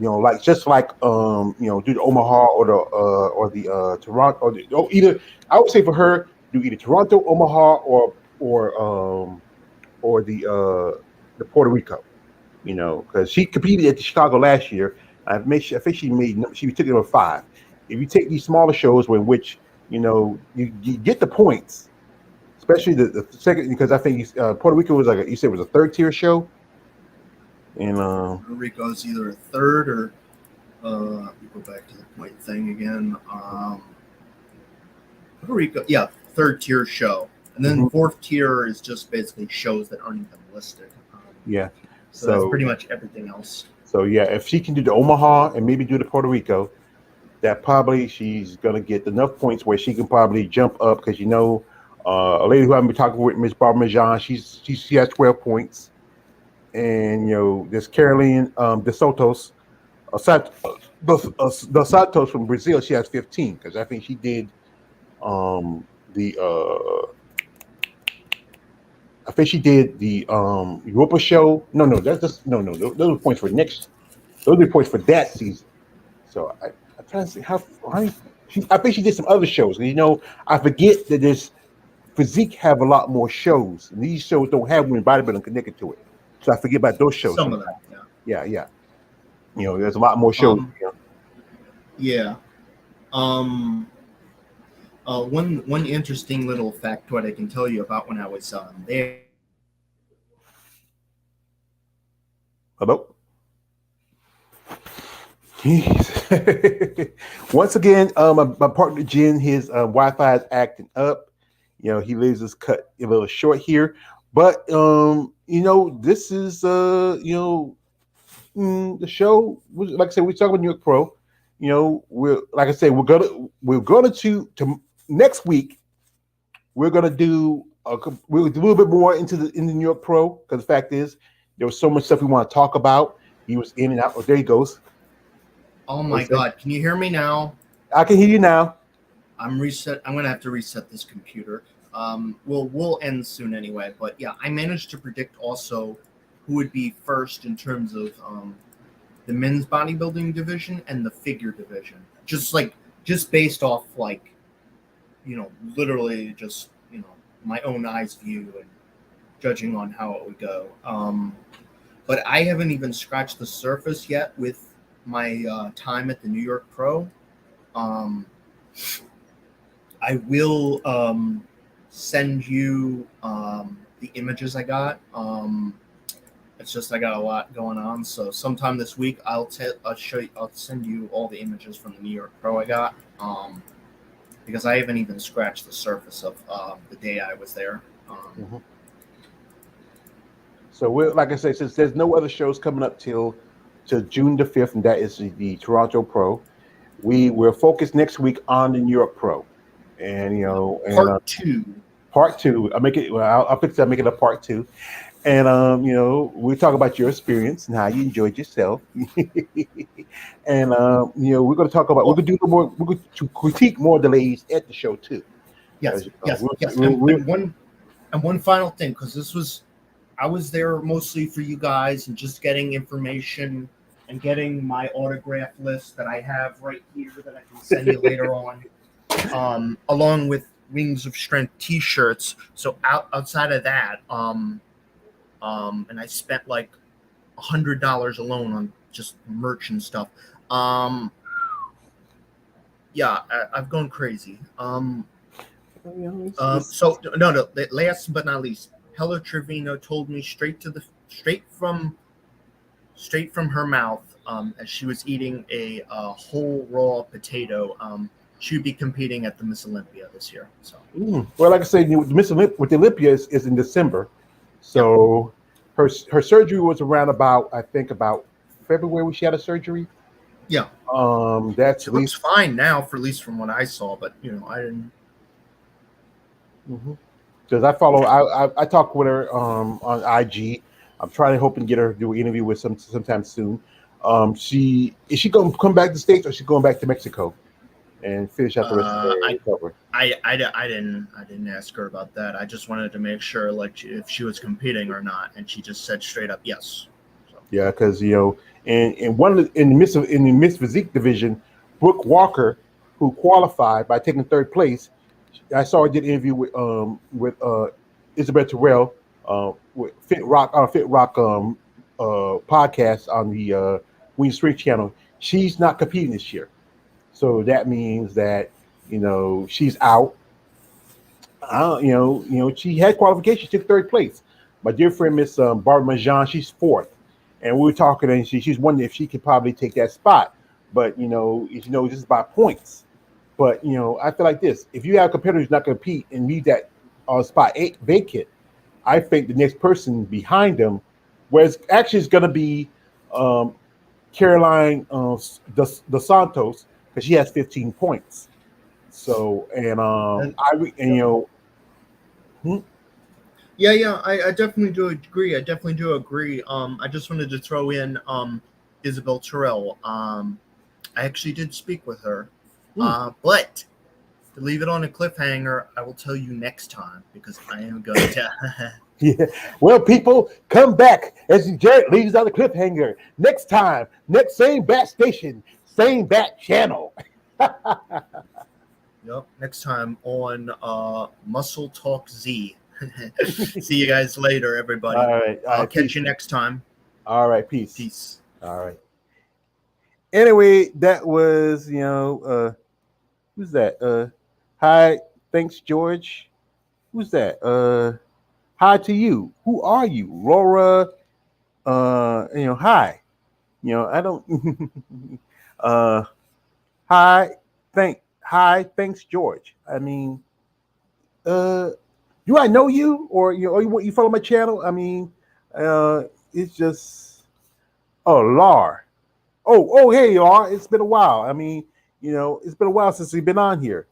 like just like do the Omaha or the Toronto or either. I would say for her, do either Toronto, Omaha, or the Puerto Rico. Because she competed at the Chicago last year. I think she took number 5. If you take these smaller shows in which you get the points, especially the second, because I think Puerto Rico was you said it was a 3rd-tier show, and Puerto Rico is either a 3rd or let me go back to the point thing again. Puerto Rico, yeah, 3rd-tier show, and then 4th tier is just basically shows that aren't even listed. Yeah, so that's pretty much everything else. So yeah, if she can do the Omaha and maybe do the Puerto Rico, that probably she's gonna get enough points where she can probably jump up, because a lady who I've been talking with, Miss Barbara Majan, she has 12 points, and there's Caroline Dos Santos from Brazil. She has 15, because I think she did the Europa show. No, that's just no. Those are points for next. Those are points for that season. So I'm trying to see how I think she did some other shows. I forget that this physique have a lot more shows, and these shows don't have women bodybuilding connected to it. So I forget about those shows. Some of them, yeah. There's a lot more shows. Yeah. One interesting little factoid I can tell you about when I was there. Hello. Once again, my partner Jen, his Wi-Fi is acting up. He leaves us cut a little short here, but this is the show. Like I said, we're talking about New York Pro. We're gonna to next week. We're gonna do we'll do a little bit more into the New York Pro, because the fact is there was so much stuff we want to talk about. He was in and out. Oh, there he goes. Oh my God! Can you hear me now? I can hear you now. I'm gonna have to reset this computer. We'll end soon anyway. But yeah, I managed to predict also who would be first in terms of the men's bodybuilding division and the figure division. Just based off literally just my own eyes view and judging on how it would go. But I haven't even scratched the surface yet with my time at the New York Pro. I will send you the images I got. It's just I got a lot going on, so sometime this week I'll send you all the images from the New York Pro I got. Because I haven't even scratched the surface of the day I was there. So like I said, since there's no other shows coming up till June the 5th, and that is the Toronto Pro, we will focus next week on the New York Pro, and part 2. Part 2. I'll make it. Well, I'll fix that. Make it a part 2, and we'll talk about your experience and how you enjoyed yourself, and we're going to talk about. We're going to do more. We're going to critique more delays at the show too. Yes. And one final thing, because I was there mostly for you guys and just getting information and getting my autograph list that I have right here that I can send you later on, along with Wings of Strength T-shirts. So outside of that, and I spent $100 alone on just merch and stuff. Yeah, I've gone crazy. So no. Last but not least, Hella Trevino told me straight from her mouth, as she was eating a whole raw potato. She would be competing at the Miss Olympia this year. So. Well, like I said, with the Olympia is in December, so her surgery was around about February when she had a surgery. Yeah. That's she looks fine now, at least from what I saw, but I didn't. Because I talked with her on IG. I'm trying to hope and get her to do an interview with sometime soon. Is she going to come back to the States, or is she going back to Mexico and finish out the rest of the recovery? I didn't ask her about that. I just wanted to make sure, like, if she was competing or not, and she just said straight up yes. So. Yeah, because and in the Miss Physique division, Brooke Walker, who qualified by taking third place, I saw her did an interview with Isabel Terrell with Fit Rock podcast on the Wing Street channel. She's not competing this year, so that means that she's out. She had qualification. She took third place. My dear friend Miss Barbara Majan, she's fourth. And we were talking, and she's wondering if she could probably take that spot. But this is about points. But I feel like this: if you have competitors not compete and leave that spot vacant, I think the next person behind them, whereas actually it's going to be Caroline Dos Santos, because she has 15 points. So Yeah, I definitely do agree. I just wanted to throw in Isabel Terrell. I actually did speak with her, but to leave it on a cliffhanger, I will tell you next time, because I am going to. Yeah. Well, people, come back as Jared leaves on the cliffhanger. Next time, same bat station, same bat channel. Yep. Next time on Muscle Talk Z. See you guys later, everybody. All right. I'll catch you next time. All right. Peace. Peace. All right. Anyway, that was, who's that? Hi. Thanks, George. Who's that? Hi to you. Who are you? Laura. Hi. I don't. Hi. Thanks, George. I mean, do I know you, or you follow my channel? I mean, it's just Lar. Oh, hey, Lar. It's been a while. I mean, it's been a while since we've been on here.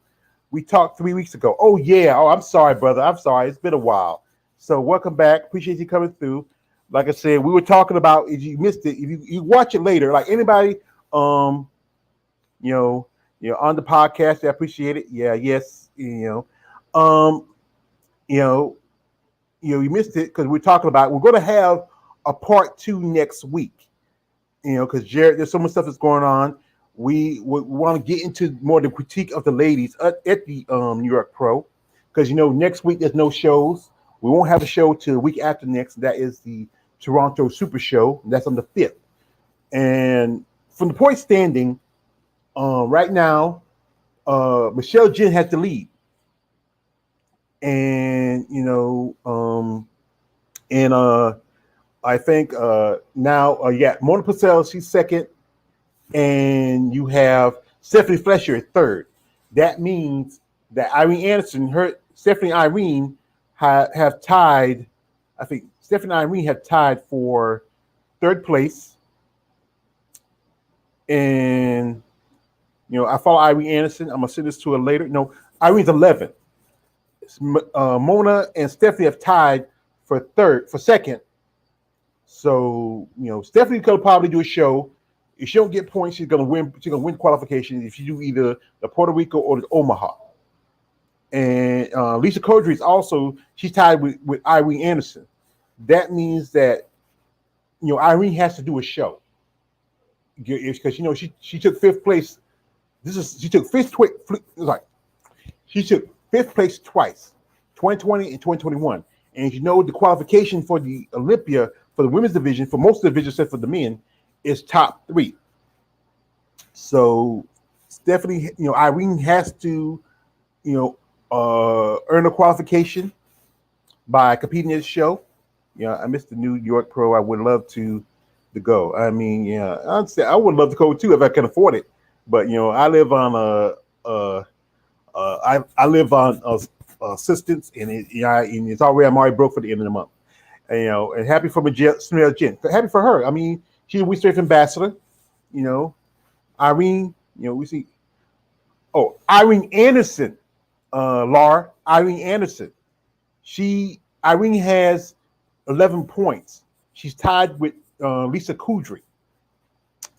We talked 3 weeks ago. Oh yeah. Oh, I'm sorry, brother. I'm sorry. It's been a while. So welcome back. Appreciate you coming through. Like I said, we were talking about, if you missed it, if you watch it later, like anybody, on the podcast, I appreciate it. Yeah. Yes. You missed it because we're talking about, we're going to have a part 2 next week, because Jared, there's so much stuff that's going on. We want to get into more of the critique of the ladies at the New York Pro, because, next week there's no shows. We won't have a show till the week after next. That is the Toronto Super Show. That's on the 5th. And from the point standing, right now, Michelle Jin has the lead. And I think now Mona Purcell, she's second, and you have Stephanie Fletcher third. That means that Irene Anderson, Stephanie Irene have tied. I think Stephanie Irene have tied for third place, and I follow Irene Anderson. I'm gonna send this to her later. No, Irene's 11th. Mona and Stephanie have tied for second. So Stephanie could probably do a show. If she don't get points, she's gonna win. She's gonna win qualification if she do either the Puerto Rico or the Omaha. And Lisa Codry is also, she's tied with Irene Anderson. That means that Irene has to do a show, because she took 5th place. She took she took 5th place twice, 2020 and 2021. And the qualification for the Olympia for the women's division, for most of the divisions except for the men, is top 3. So Stephanie, Irene has to, earn a qualification by competing in this show. I missed the New York Pro. I would love to go. I mean, I would love to go too if I can afford it. But I live on I live on assistance, and it's I'm already broke for the end of the month. And happy for Smell Jen. Happy for her. I mean, she's a WeStrafe ambassador. Irene. We see. Oh, Irene Anderson, Laura. Irene Anderson. Irene has 11 points. She's tied with Lisa Kudry.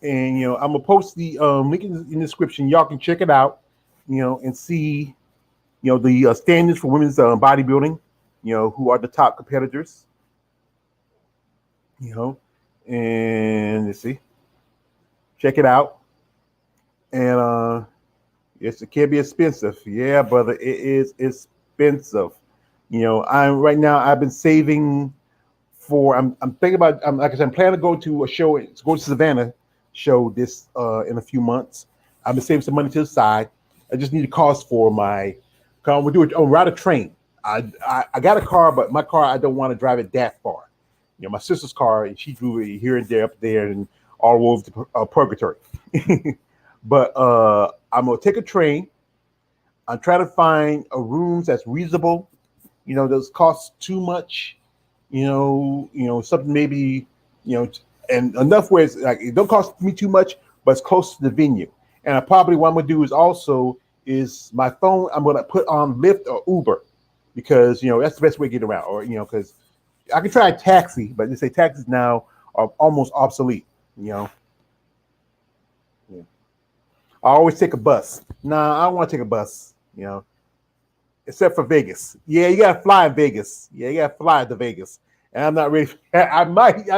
And I'm gonna post the link in the description. Y'all can check it out, and see, the standards for women's bodybuilding, who are the top competitors. And let's see, check it out. And yes, it can be expensive. Yeah, brother, it is expensive. I've been saving for. I'm thinking about. Like I said, I'm planning to go to a show. Go to Savannah show this in a few months. I've been saving some money to the side. I just need a cost for my car. We'll ride a train. I got a car, but my car, I don't want to drive it that far. My sister's car, and she drove it here and there, up there, and all over to Purgatory. But I'm gonna take a train. I'm trying to find a rooms that's reasonable. Those cost too much. Something maybe and enough where it's like it don't cost me too much, but it's close to the venue. And what I'm gonna do is my phone. I'm gonna put on Lyft or Uber because that's the best way to get around. Or because I can try a taxi, but they say taxis now are almost obsolete. Yeah. I always take a bus. Nah, I don't want to take a bus. Except for Vegas. Yeah, you gotta fly in Vegas. Yeah, you gotta fly to Vegas. And I'm not ready. I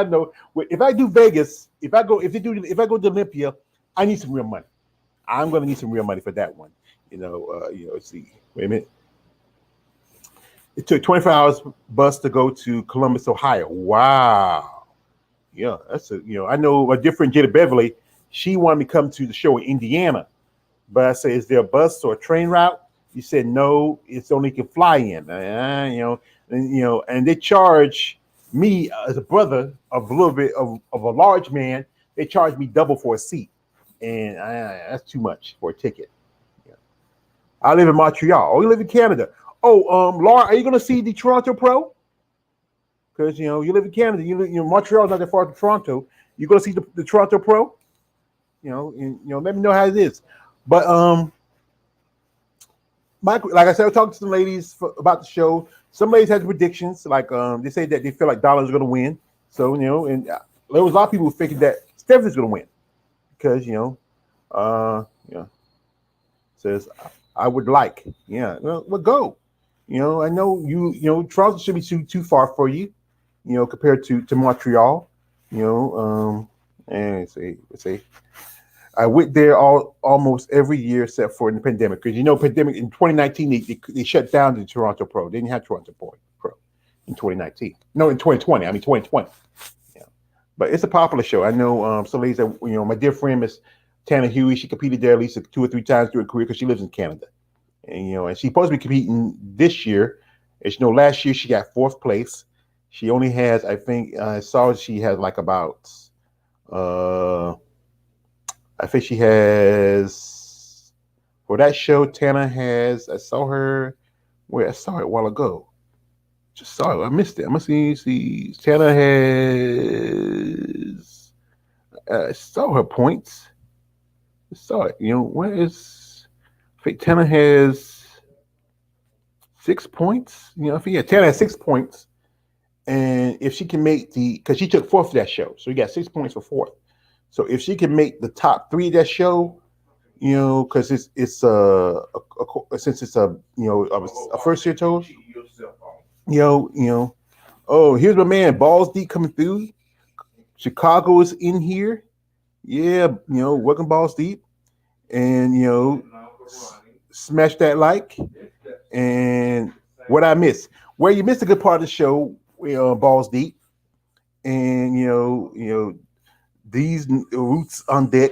know. If I do Vegas, if I go to Olympia, I need some real money. I'm gonna need some real money for that one. Let's see. Wait a minute. It took 24 hours bus to go to Columbus, Ohio. Wow. Yeah, that's I know a different Jada Beverly. She wanted me to come to the show in Indiana, but I said, "Is there a bus or a train route?" He said, "No, it's only can fly in." And they charge me as a brother of a little bit of a large man. They charge me double for a seat, and that's too much for a ticket. Yeah. I live in Montreal. Oh, you live in Canada. Oh, Laura, are you going to see the Toronto Pro? Because you live in Canada. Montreal is not that far from Toronto. You're going to see the Toronto Pro. And let me know how it is. But like I said, I was talking to some ladies about the show. Some ladies had predictions, like they say that they feel like Dollar's going to win. So and there was a lot of people thinking that Stephanie's going to win because says I would like, well go. I know Toronto should be too far for you, compared to Montreal, and let's see. I went there almost every year except for in the pandemic because pandemic in 2019 they shut down the Toronto Pro. They didn't have Toronto Pro in 2019. No, in 2020. I mean 2020. Yeah, but it's a popular show. I know some ladies that my dear friend Miss Tana Huey. She competed there at least 2 or 3 times through her career because she lives in Canada, and and she's supposed to be competing this year. As last year she got 4th place. She only has, I think, I saw she has like about I think she has for that show. Tana has. I saw her. Wait, I saw it a while ago. Just saw it. I missed it. I must see. Tana has. I saw her points. I saw it. Where is? I think Tana has 6 points. I think Tana has 6 points, and if she can make because she took 4th for that show, so you got 6 points for 4th. So if she can make the top 3 of that show, because it's since it's a first year tour, oh, here's my man Balls Deep coming through. Chicago is in here, yeah, welcome Balls Deep, and smash that like, and what I missed, where you missed a good part of the show, Balls Deep, and these roots on deck,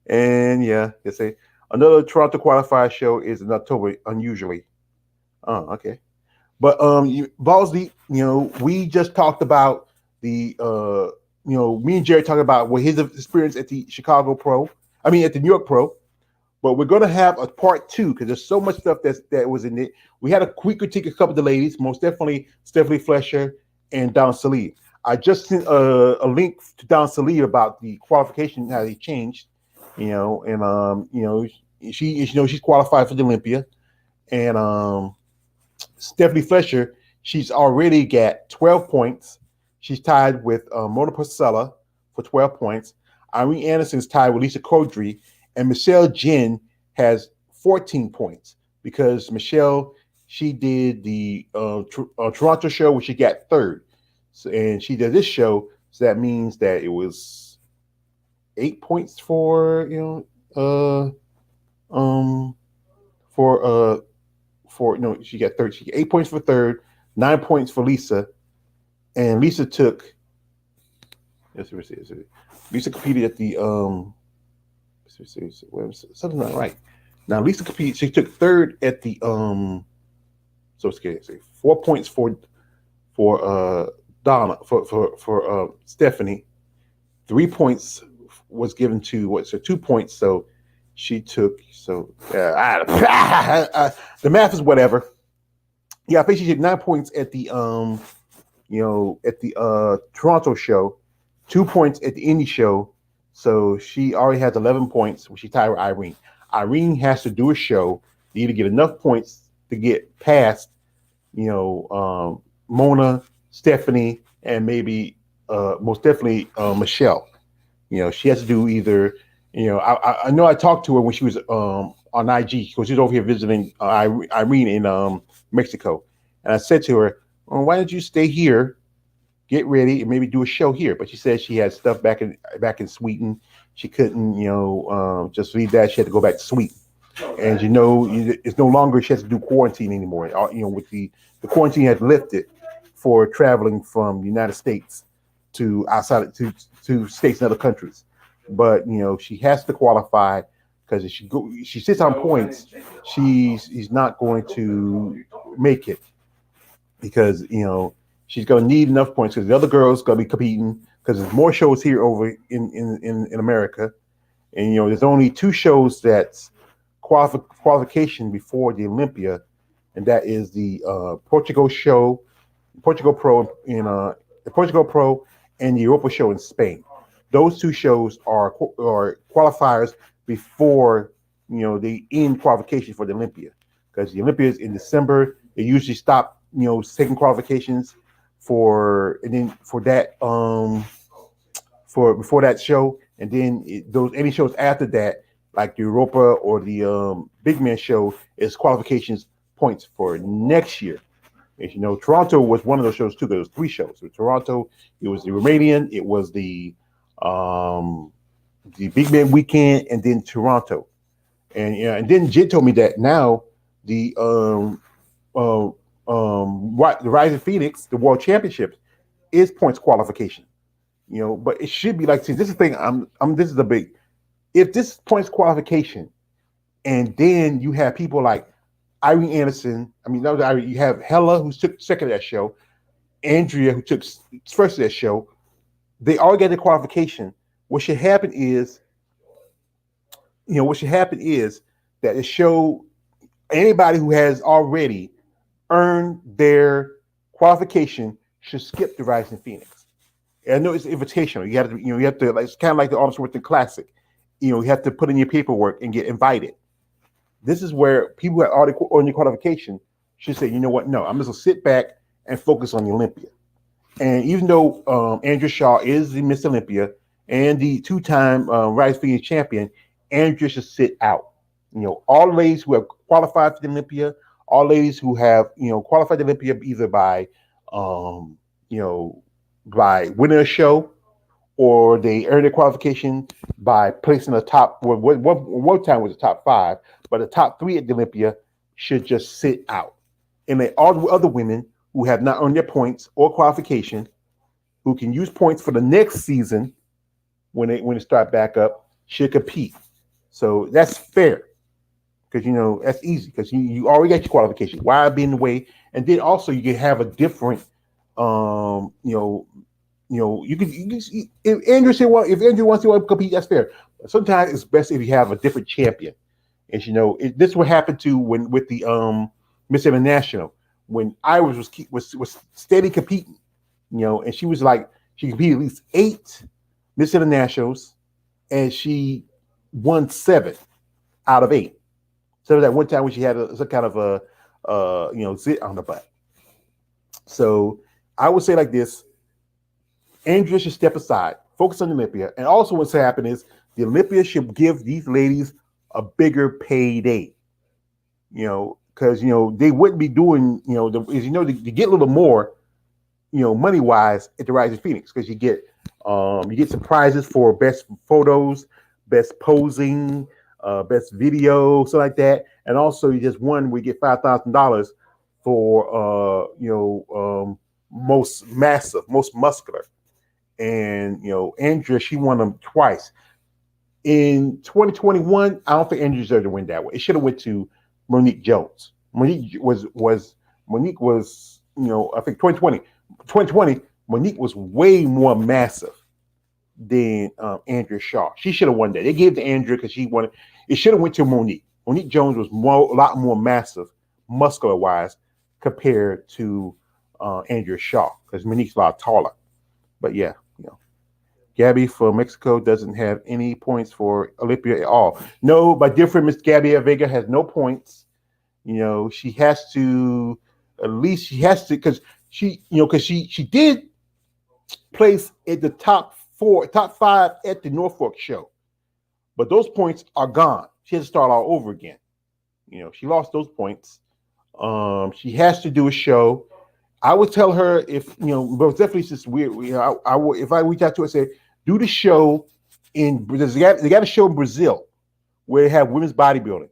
and yeah, they say another Toronto qualifier show is in October, unusually. Oh, okay. But balls deep. We just talked about the me and Jerry talked about what his experience at the Chicago Pro. I mean, at the New York Pro. But we're gonna have a part two because there's so much stuff that was in it. We had a quick critique of a couple of the ladies, most definitely Stephanie Fletcher and Don Salee. I just sent a link to Don Salee about the qualification, how they changed, and she's qualified for the Olympia, and Stephanie Fletcher, she's already got 12 points. She's tied with Mona Porcella for 12 points. Irene Anderson's tied with Lisa Codry, and Michelle Jin has 14 points because Michelle, she did the Toronto show where she got third. So, and she did this show, so that means that it was 8 points for she got third. She got 8 points for third, 9 points for Lisa, and Lisa took. Lisa competed at the something not right. Now Lisa competed. She took third at the So it's good. 4 points for Donna for Stephanie. 3 points was given to what? So 2 points. So she took. So the math is whatever. Yeah, I think she did 9 points at the Toronto show, 2 points at the Indy show. So she already has 11 points when she tied with Irene. Irene has to do a show to either get enough points to get past, Mona, Stephanie, and maybe most definitely Michelle. She has to do either. I know I talked to her when she was on IG because she was over here visiting Irene in Mexico, and I said to her, well, "Why don't you stay here? Get ready and maybe do a show here." But she said she had stuff back in Sweden. She couldn't, just leave that. She had to go back to Sweden. And it's no longer she has to do quarantine anymore. With the quarantine had lifted for traveling from the United States to outside to states and other countries. But she has to qualify because if she sits on points, she's not going to make it because she's going to need enough points because the other girls going to be competing because there's more shows here over in America, and there's only 2 shows that's qualification before the Olympia, and that is the Portugal Pro in the Portugal Pro and the Europa show in Spain. Those 2 shows are qualifiers before they end qualification for the Olympia because the Olympia is in December. They usually stop taking qualifications for that for before that show, and then any shows after that like the Europa or the Big Man show is qualifications points for next year. As you know, Toronto was one of those shows too. There was 3 shows. So Toronto, it was the Romanian, it was the Big Man weekend, and then Toronto. And then Jid told me that now the Rising Phoenix, the World Championships, is points qualification. But it should be like, see, this is the thing. This is the big. If this is points qualification, and then you have people like Irene Anderson. I mean, you have Hella who took second at that show, Andrea who took first at that show. They all get the qualification. What should happen is, that it show anybody who has already earned their qualification should skip the Rising Phoenix. And I know it's invitational. You have to like, it's kind of like the Arnold Schwarzenegger Classic. You have to put in your paperwork and get invited. This is where people who are already on your qualification should say, you know what? No, I'm just gonna sit back and focus on the Olympia. And even though Andrea Shaw is the Miss Olympia and the 2-time Rising Phoenix champion, Andrea should sit out. All ladies who have qualified for the Olympia, all ladies who have qualified the Olympia either by by winning a show, or they earn their qualification by placing the top. One time was the top 5, but the top 3 at the Olympia should just sit out. And then all the other women who have not earned their points or qualification who can use points for the next season when it start back up should compete. So that's fair because that's easy because you already got your qualification. Why be in the way? And then also you can have a different, you can if Andrew wants to compete, that's fair. But sometimes it's best if you have a different champion. And this what happened to when with the Miss International when Iris was steady competing, and she competed at least 8 Miss Internationals, and she won 7 out of 8. So that one time when she had some kind of a zit on the butt. So I would say like this: Andrea should step aside, focus on Olympia, and also what's happening is the Olympia should give these ladies a bigger payday. Because they wouldn't be doing they get a little more, money wise at the Rising Phoenix because you get some prizes for best photos, best posing, best video, something like that, and also you just won. We get $5,000 for most massive, most muscular, and Andrea, she won them twice. In 2021, I don't think Andrea deserved to win that way. It should have went to Monique Jones. Monique was I think 2020 Monique was way more massive than Andrea Shaw. She should have won that. They gave it to Andrea because she won it. It should have went to Monique. Monique Jones was a lot more massive, muscular wise, compared to Andrea Shaw because Monique's a lot taller. But yeah, Gabby for Mexico doesn't have any points for Olympia at all. No, my dear friend Miss Gabby Vega has no points. She has to because she did place at the top 5 at the Norfolk show, but those points are gone. She has to start all over again. She lost those points. She has to do a show. I would tell her if but it's definitely just weird. I would if I reach out to her and say, do the show in Brazil. They got a show in Brazil where they have women's bodybuilding.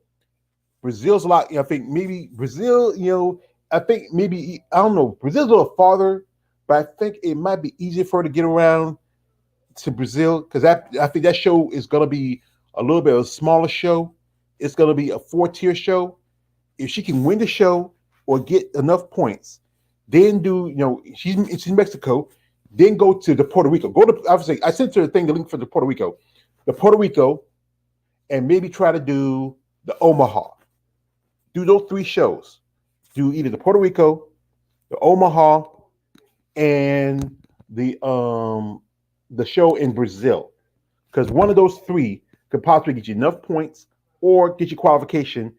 Brazil's a lot. I think maybe Brazil. I think maybe I don't know. Brazil's a little farther, but I think it might be easier for her to get around to Brazil because I think that show is going to be a little bit of a smaller show. It's going to be a 4-tier show. If she can win the show or get enough points, then she's in Mexico. Then go to the Puerto Rico. Obviously, I sent her the link for the Puerto Rico, and maybe try to do the Omaha. Do those 3 shows. Do either the Puerto Rico, the Omaha, and the show in Brazil. Because one of those 3 could possibly get you enough points or get you qualification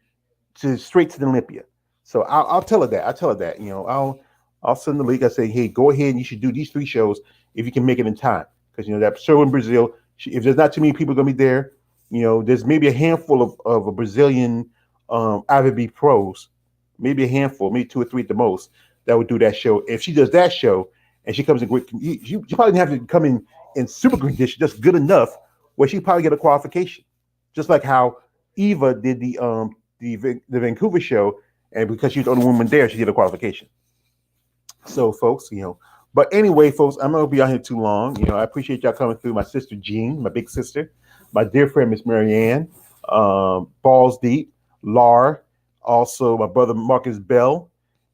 straight to the Olympia. So I'll tell her that. I'll send the link. I say, hey, go ahead and you should do these 3 shows if you can make it in time. Because that show in Brazil, if there's not too many people going to be there, there's maybe a handful of a Brazilian IVB pros, maybe a handful, maybe 2 or 3 at the most, that would do that show. If she does that show and she comes in great, she probably have to come in super condition, just good enough where she probably get a qualification. Just like how Eva did the Vancouver show, and because she was the only woman there, she did a qualification. So, folks, but anyway, folks, I'm not gonna be out here too long. I appreciate y'all coming through. My sister Jean, my big sister, my dear friend Miss Marianne, Balls Deep, Lar, also my brother Marcus Bell,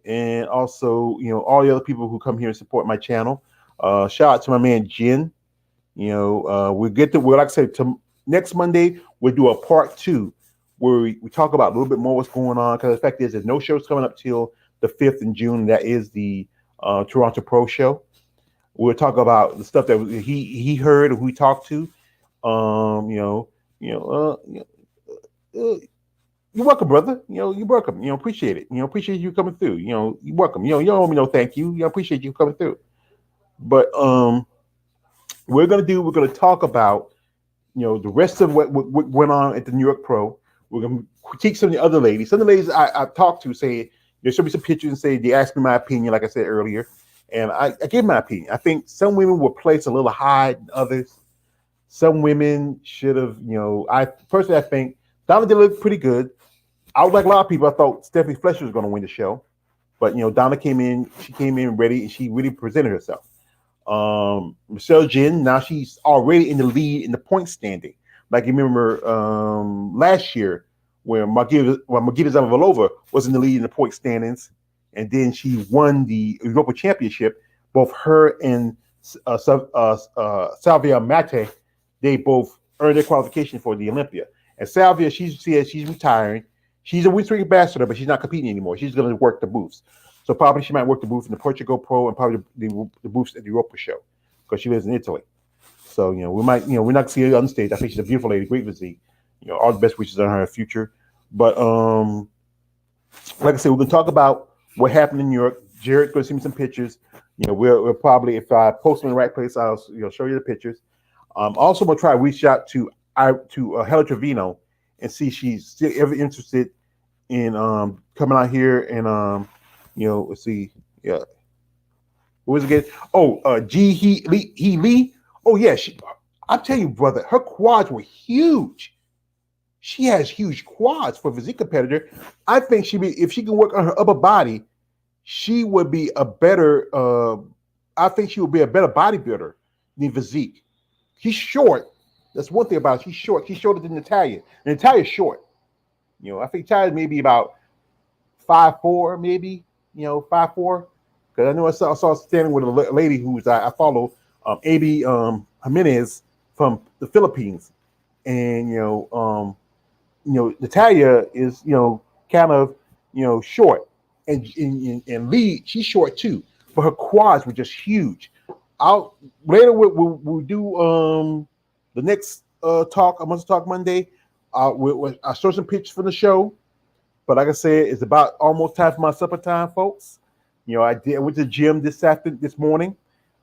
and also all the other people who come here and support my channel. Shout out to my man Jen. We'll like I said, next Monday we'll do a part 2 where we talk about a little bit more what's going on. Because the fact is, there's no shows coming up till the 5th in June. That is the Toronto Pro Show. We'll talk about the stuff that he heard or who he talked to. You're welcome, brother. You're welcome. Appreciate it. Appreciate you coming through. You're welcome. You don't owe me no thank you. I appreciate you coming through. But we're gonna talk about the rest of what went on at the New York Pro. We're gonna critique some of the other ladies. Some of the ladies I've talked to say there should be some pictures and say they asked me my opinion, like I said earlier, and I gave my opinion. I think some women were placed a little high than others. Some women should have, I think Donna did look pretty good. I was like a lot of people. I thought Stephanie Fletcher was going to win the show, but Donna came in. She came in ready, and she really presented herself. Michelle Jin, now she's already in the lead in the point standing. Like you remember last year when Margita Zavalova was in the lead in the point standings, and then she won the Europa Championship. Both her and Salvia Mate, they both earned their qualification for the Olympia. And Salvia, she says she's retiring. She's a Winter ambassador, but she's not competing anymore. She's going to work the booths. So probably she might work the booth in the Portugal Pro and probably the booths at the Europa show because she lives in Italy. So we might we're not gonna see her on stage. I think she's a beautiful lady, great physique. All the best wishes on her future. But like I said, we're gonna talk about what happened in New York. Jared's gonna see me some pictures. We'll probably, if I post them in the right place, I'll show you the pictures. Also, gonna try to reach out to Hella Trevino and see if she's still ever interested in coming out here and let's see, yeah. What was it again? Oh, He Lee. Oh yeah, I'm telling you, brother, her quads were huge. She has huge quads for a physique competitor. I think if she can work on her upper body, she would be a better. I think she would be a better bodybuilder than physique. She's short. That's one thing about her. She's short. She's shorter than Natalia. And Natalia's short. I think Natalia's maybe about 5'4", maybe. 5'4". Because I know I saw standing with a lady who's I follow, Aby Jimenez from the Philippines, and Natalia is kind of short, and Lee, she's short too, but her quads were just huge. We'll do the next MuscleTalk Monday. I'll show some pictures for the show, but like I said, it's about almost time for my supper time, folks. I went to the gym this morning.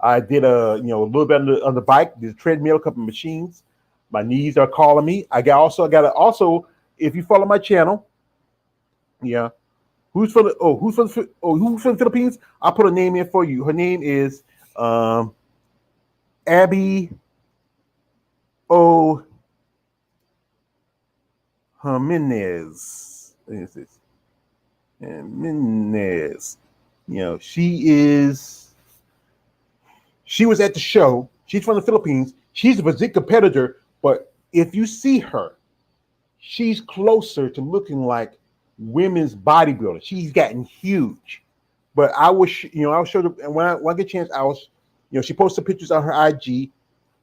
I did a little bit on the bike, did a treadmill, a couple of machines. My knees are calling me. I got if you follow my channel, yeah. Who's from the Philippines? I'll put a name in for you. Her name is Abby O. Jimenez. Jimenez. She was at the show. She's from the Philippines. She's a physique competitor, but if you see her, she's closer to looking like women's bodybuilder. She's gotten huge. But I will show them, and when I get a chance, she posted pictures on her IG,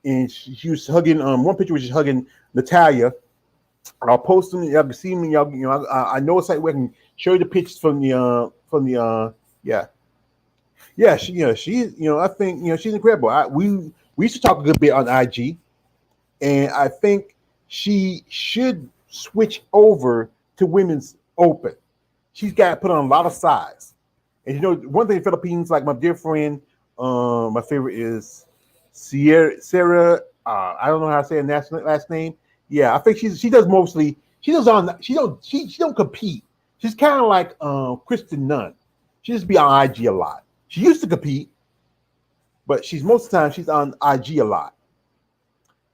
and she was hugging. One picture was just hugging Natalia. I'll post them. Y'all can see me. I know it's like we can show you the pictures from the yeah. She I think she's incredible. We used to talk a good bit on IG, and I think she should switch over to women's open. She's got put on a lot of size. And one thing in Philippines, like my dear friend, my favorite is Sarah. I don't know how to say her last name. Yeah, I think she does mostly. She don't compete. She's kind of like Kristen Nunn. She just be on IG a lot. She used to compete, but most of the time she's on IG a lot.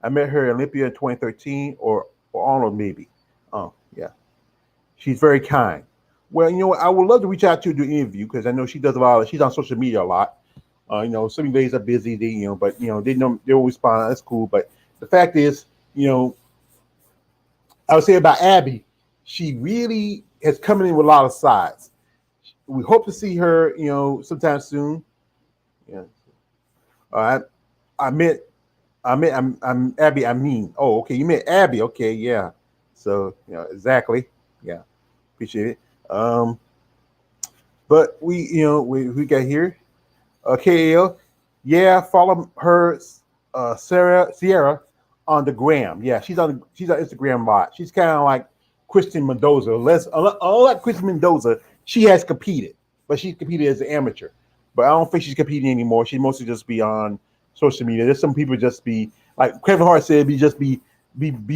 I met her at Olympia in 2013 or Arnold maybe. Oh yeah, she's very kind. Well, what? I would love to reach out to do an interview because I know she does a lot. She's on social media a lot. Some days are busy. But they'll respond. That's cool. But the fact is, I would say about Abby, she really has come in with a lot of size. We hope to see her, sometime soon. Yeah. I'm Abby. I mean, oh, okay. You met Abby. Okay, yeah. So, exactly. Yeah, appreciate it. But we got here. KL, yeah. Follow her, Sierra, on the gram. Yeah, she's on Instagram a lot. She's kind of like Kristen Mendoza. Unlike Kristen Mendoza, she has competed, but she's competed as an amateur. But I don't think she's competing anymore. She mostly just be on social media. There's some people just be like Kevin Hart said, be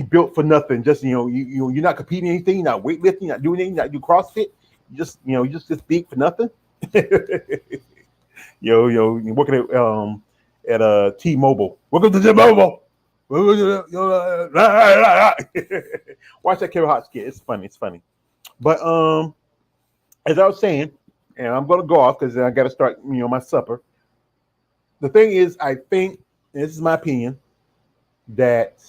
built for nothing. Just you're not competing anything, you're not weightlifting, you're not doing anything, you're not do CrossFit. You just big for nothing. You're working at T-Mobile. Welcome to T-Mobile. Watch that Kevin Hart skit. It's funny. But as I was saying, and I'm gonna go off because I got to start my supper. the thing is, I think, and this is my opinion, that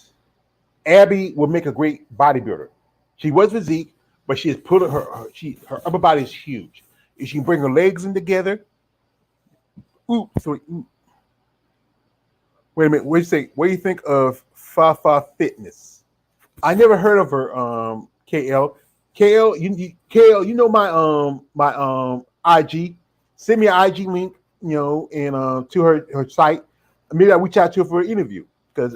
Abby would make a great bodybuilder. She was physique, but she has put her upper body is huge. If she can bring her legs in together, wait a minute. What do you think of Fafa Fitness? I never heard of her. KL, KL, you know my IG. Send me an IG link, and to her site. Maybe I'll reach out to her for an interview because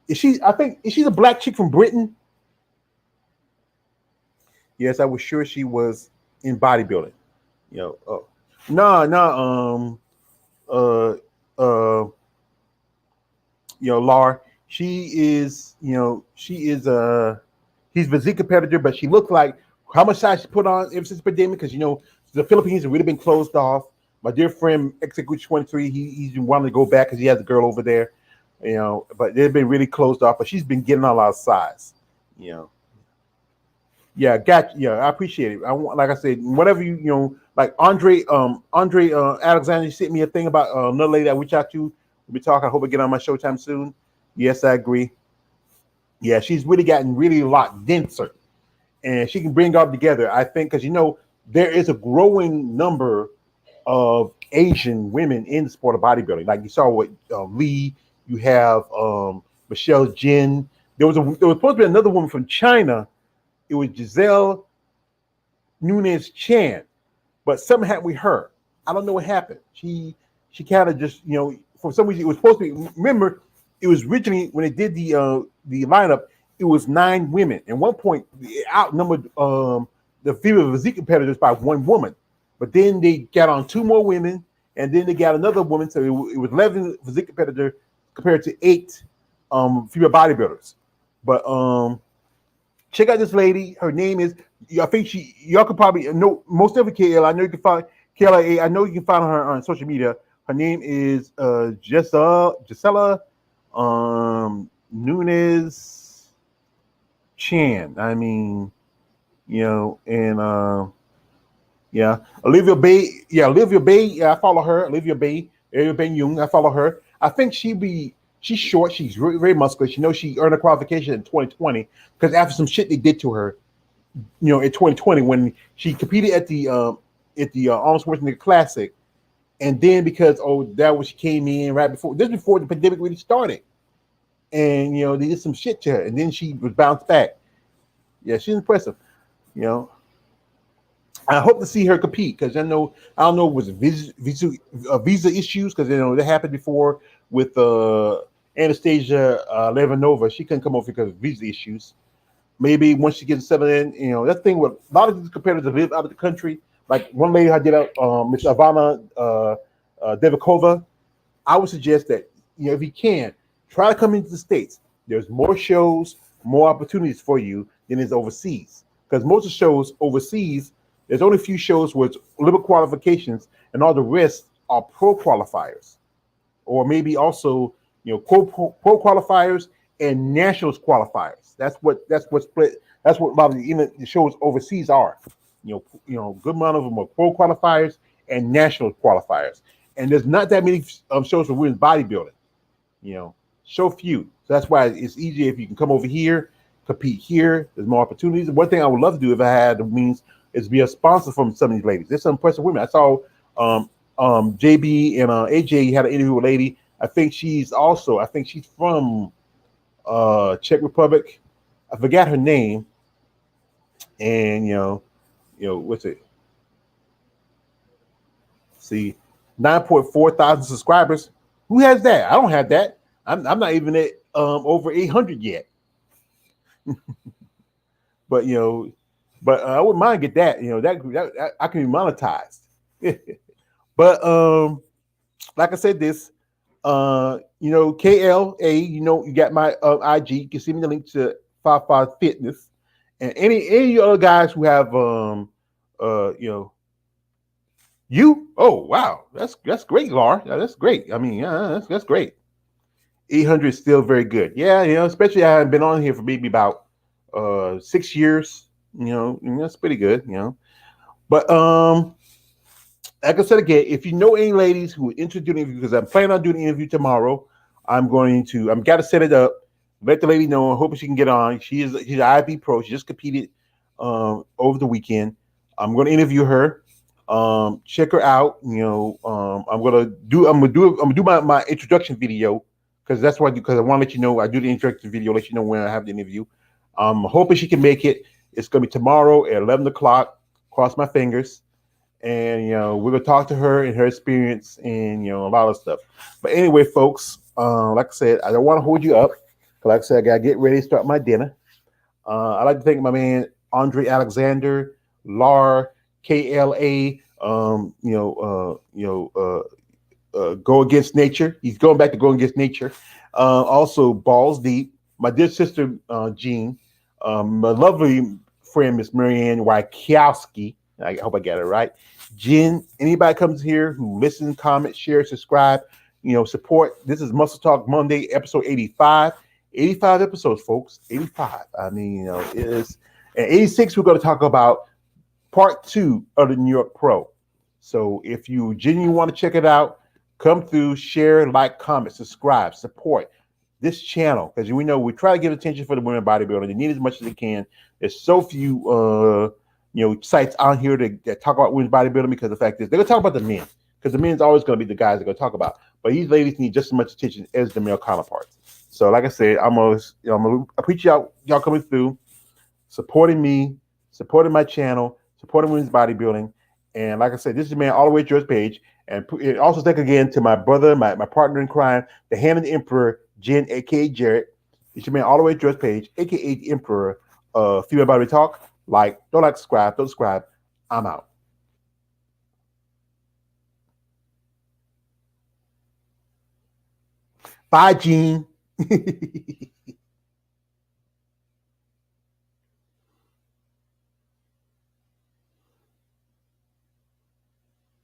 is she? I think is she the black chick from Britain? Yes, I was sure she was in bodybuilding. Oh, no, no. Uh, uh, Laura. She is, he's a physique competitor, but she looked like how much size she put on ever since the pandemic, because the Philippines have really been closed off. My dear friend Executive 23, he's wanting to go back because he has a girl over there, but they've been really closed off. But she's been getting a lot of size, Yeah, I appreciate it. Like I said, whatever like Andre Alexander sent me a thing about another lady I reach out to. We'll be talking. I hope I get on my Showtime soon. Yes, I agree. Yeah, she's really gotten really a lot denser, and she can bring it all together. I think because there is a growing number of Asian women in the sport of bodybuilding. Like you saw with Lee, you have Michelle Jin. There was supposed to be another woman from China. It was Giselle Nunez Chan, but something happened with her. I don't know what happened. She kind of just for some reason it was supposed to be. Remember, it was originally when they did the lineup, it was 9 women. At one point, they outnumbered the female physique competitors by 1 woman. But then they got on 2 more women, and then they got another woman. So it was 11 physique competitors compared to 8 female bodybuilders. But check out this lady. Her name is. I think y'all could probably know most of it. KL. I know you can find KLA. I know you can find her on social media. Her name is Gisela Nunez Chan. I mean, and yeah, Olivia Bay. Yeah, Olivia Bay. Yeah, I follow her. Olivia Bay Young. I follow her. I think she's short. She's very, very muscular. She earned a qualification in 2020 because after some shit they did to her, in 2020 when she competed at the Arnold Schwarzenegger Classic, and then because that was she came in right before the pandemic really started, and they did some shit to her, and then she was bounced back. Yeah, she's impressive. I hope to see her compete because I don't know was visa issues because that happened before with Anastasia Levanova. She couldn't come over because of visa issues. Maybe once she gets settled in, that thing with a lot of these competitors live out of the country. Like one lady I did out, Miss Ivana Devikova. I would suggest that if you can try to come into the States. There's more shows, more opportunities for you than is overseas. Because most of the shows overseas, there's only a few shows with Olympic qualifications, and all the rest are pro qualifiers, or maybe also pro qualifiers and nationals qualifiers. That's what split. That's what a lot of the shows overseas are. Good amount of them are pro qualifiers and national qualifiers, and there's not that many shows for women's bodybuilding. So few. So that's why it's easier if you can come over here, compete here. There's more opportunities. One thing I would love to do if I had the means is be a sponsor from some of these ladies. There's some impressive women. I saw JB and AJ had an interview with a lady. I think she's from Czech Republic. I forgot her name. And what's it? See, 9.4 thousand subscribers. Who has that? I don't have that. I'm not even at over 800 yet. But I wouldn't mind get that. That I can be monetized. But like I said, this KLA. You got my IG. You can send me the link to 55 Fitness, and any other guys who have you. Oh wow, that's great, Laura. Yeah, that's great. I mean, yeah, that's great. 800 is still very good. Yeah, especially I haven't been on here for maybe about 6 years. And that's pretty good. But like I said again, if you know any ladies who are interested in the interview, because I'm planning on doing the interview tomorrow, I'm got to set it up. Let the lady know. Hoping she can get on. She's an IB pro. She just competed over the weekend. I'm going to interview her. Check her out. I'm gonna do my introduction video because that's what I do. Because I want to let you know I do the introduction video. Let you know when I have the interview. I'm hoping she can make it. It's going to be tomorrow at 11 o'clock. Cross my fingers. And we're gonna talk to her and her experience and a lot of stuff. But anyway, folks, like I said, I don't want to hold you up. Like I said, I gotta get ready to start my dinner. I'd like to thank my man Andre Alexander, Lar, KLA. Go Against Nature. He's going back to Go Against Nature. Also, Balls Deep. My dear sister Jean, my lovely friend Miss Marianne Wykowski. I hope I got it right. Jen, anybody comes here who listens, comments, shares, subscribe, support. This is Muscle Talk Monday, episode 85. 85 episodes, folks. 85. I mean, it is. And 86, we're going to talk about part 2 of the New York Pro. So if you genuinely want to check it out, come through, share, like, comment, subscribe, support this channel. Because we try to give attention for the women bodybuilding. They need as much as they can. There's so few sites on here that talk about women's bodybuilding because the fact is they're gonna talk about the men because the men's always gonna be the guys that are gonna talk about. But these ladies need just as much attention as the male counterparts. So, like I said, I'm gonna appreciate y'all coming through, supporting me, supporting my channel, supporting women's bodybuilding. And like I said, this is your man all the way at George Page. And also thank again to my brother, my partner in crime, the hand of the Emperor, Jen, aka Jarrett. It's your man all the way at George Page, aka the Emperor of Female Body Talk. Don't subscribe, don't subscribe. I'm out. Bye, Gene.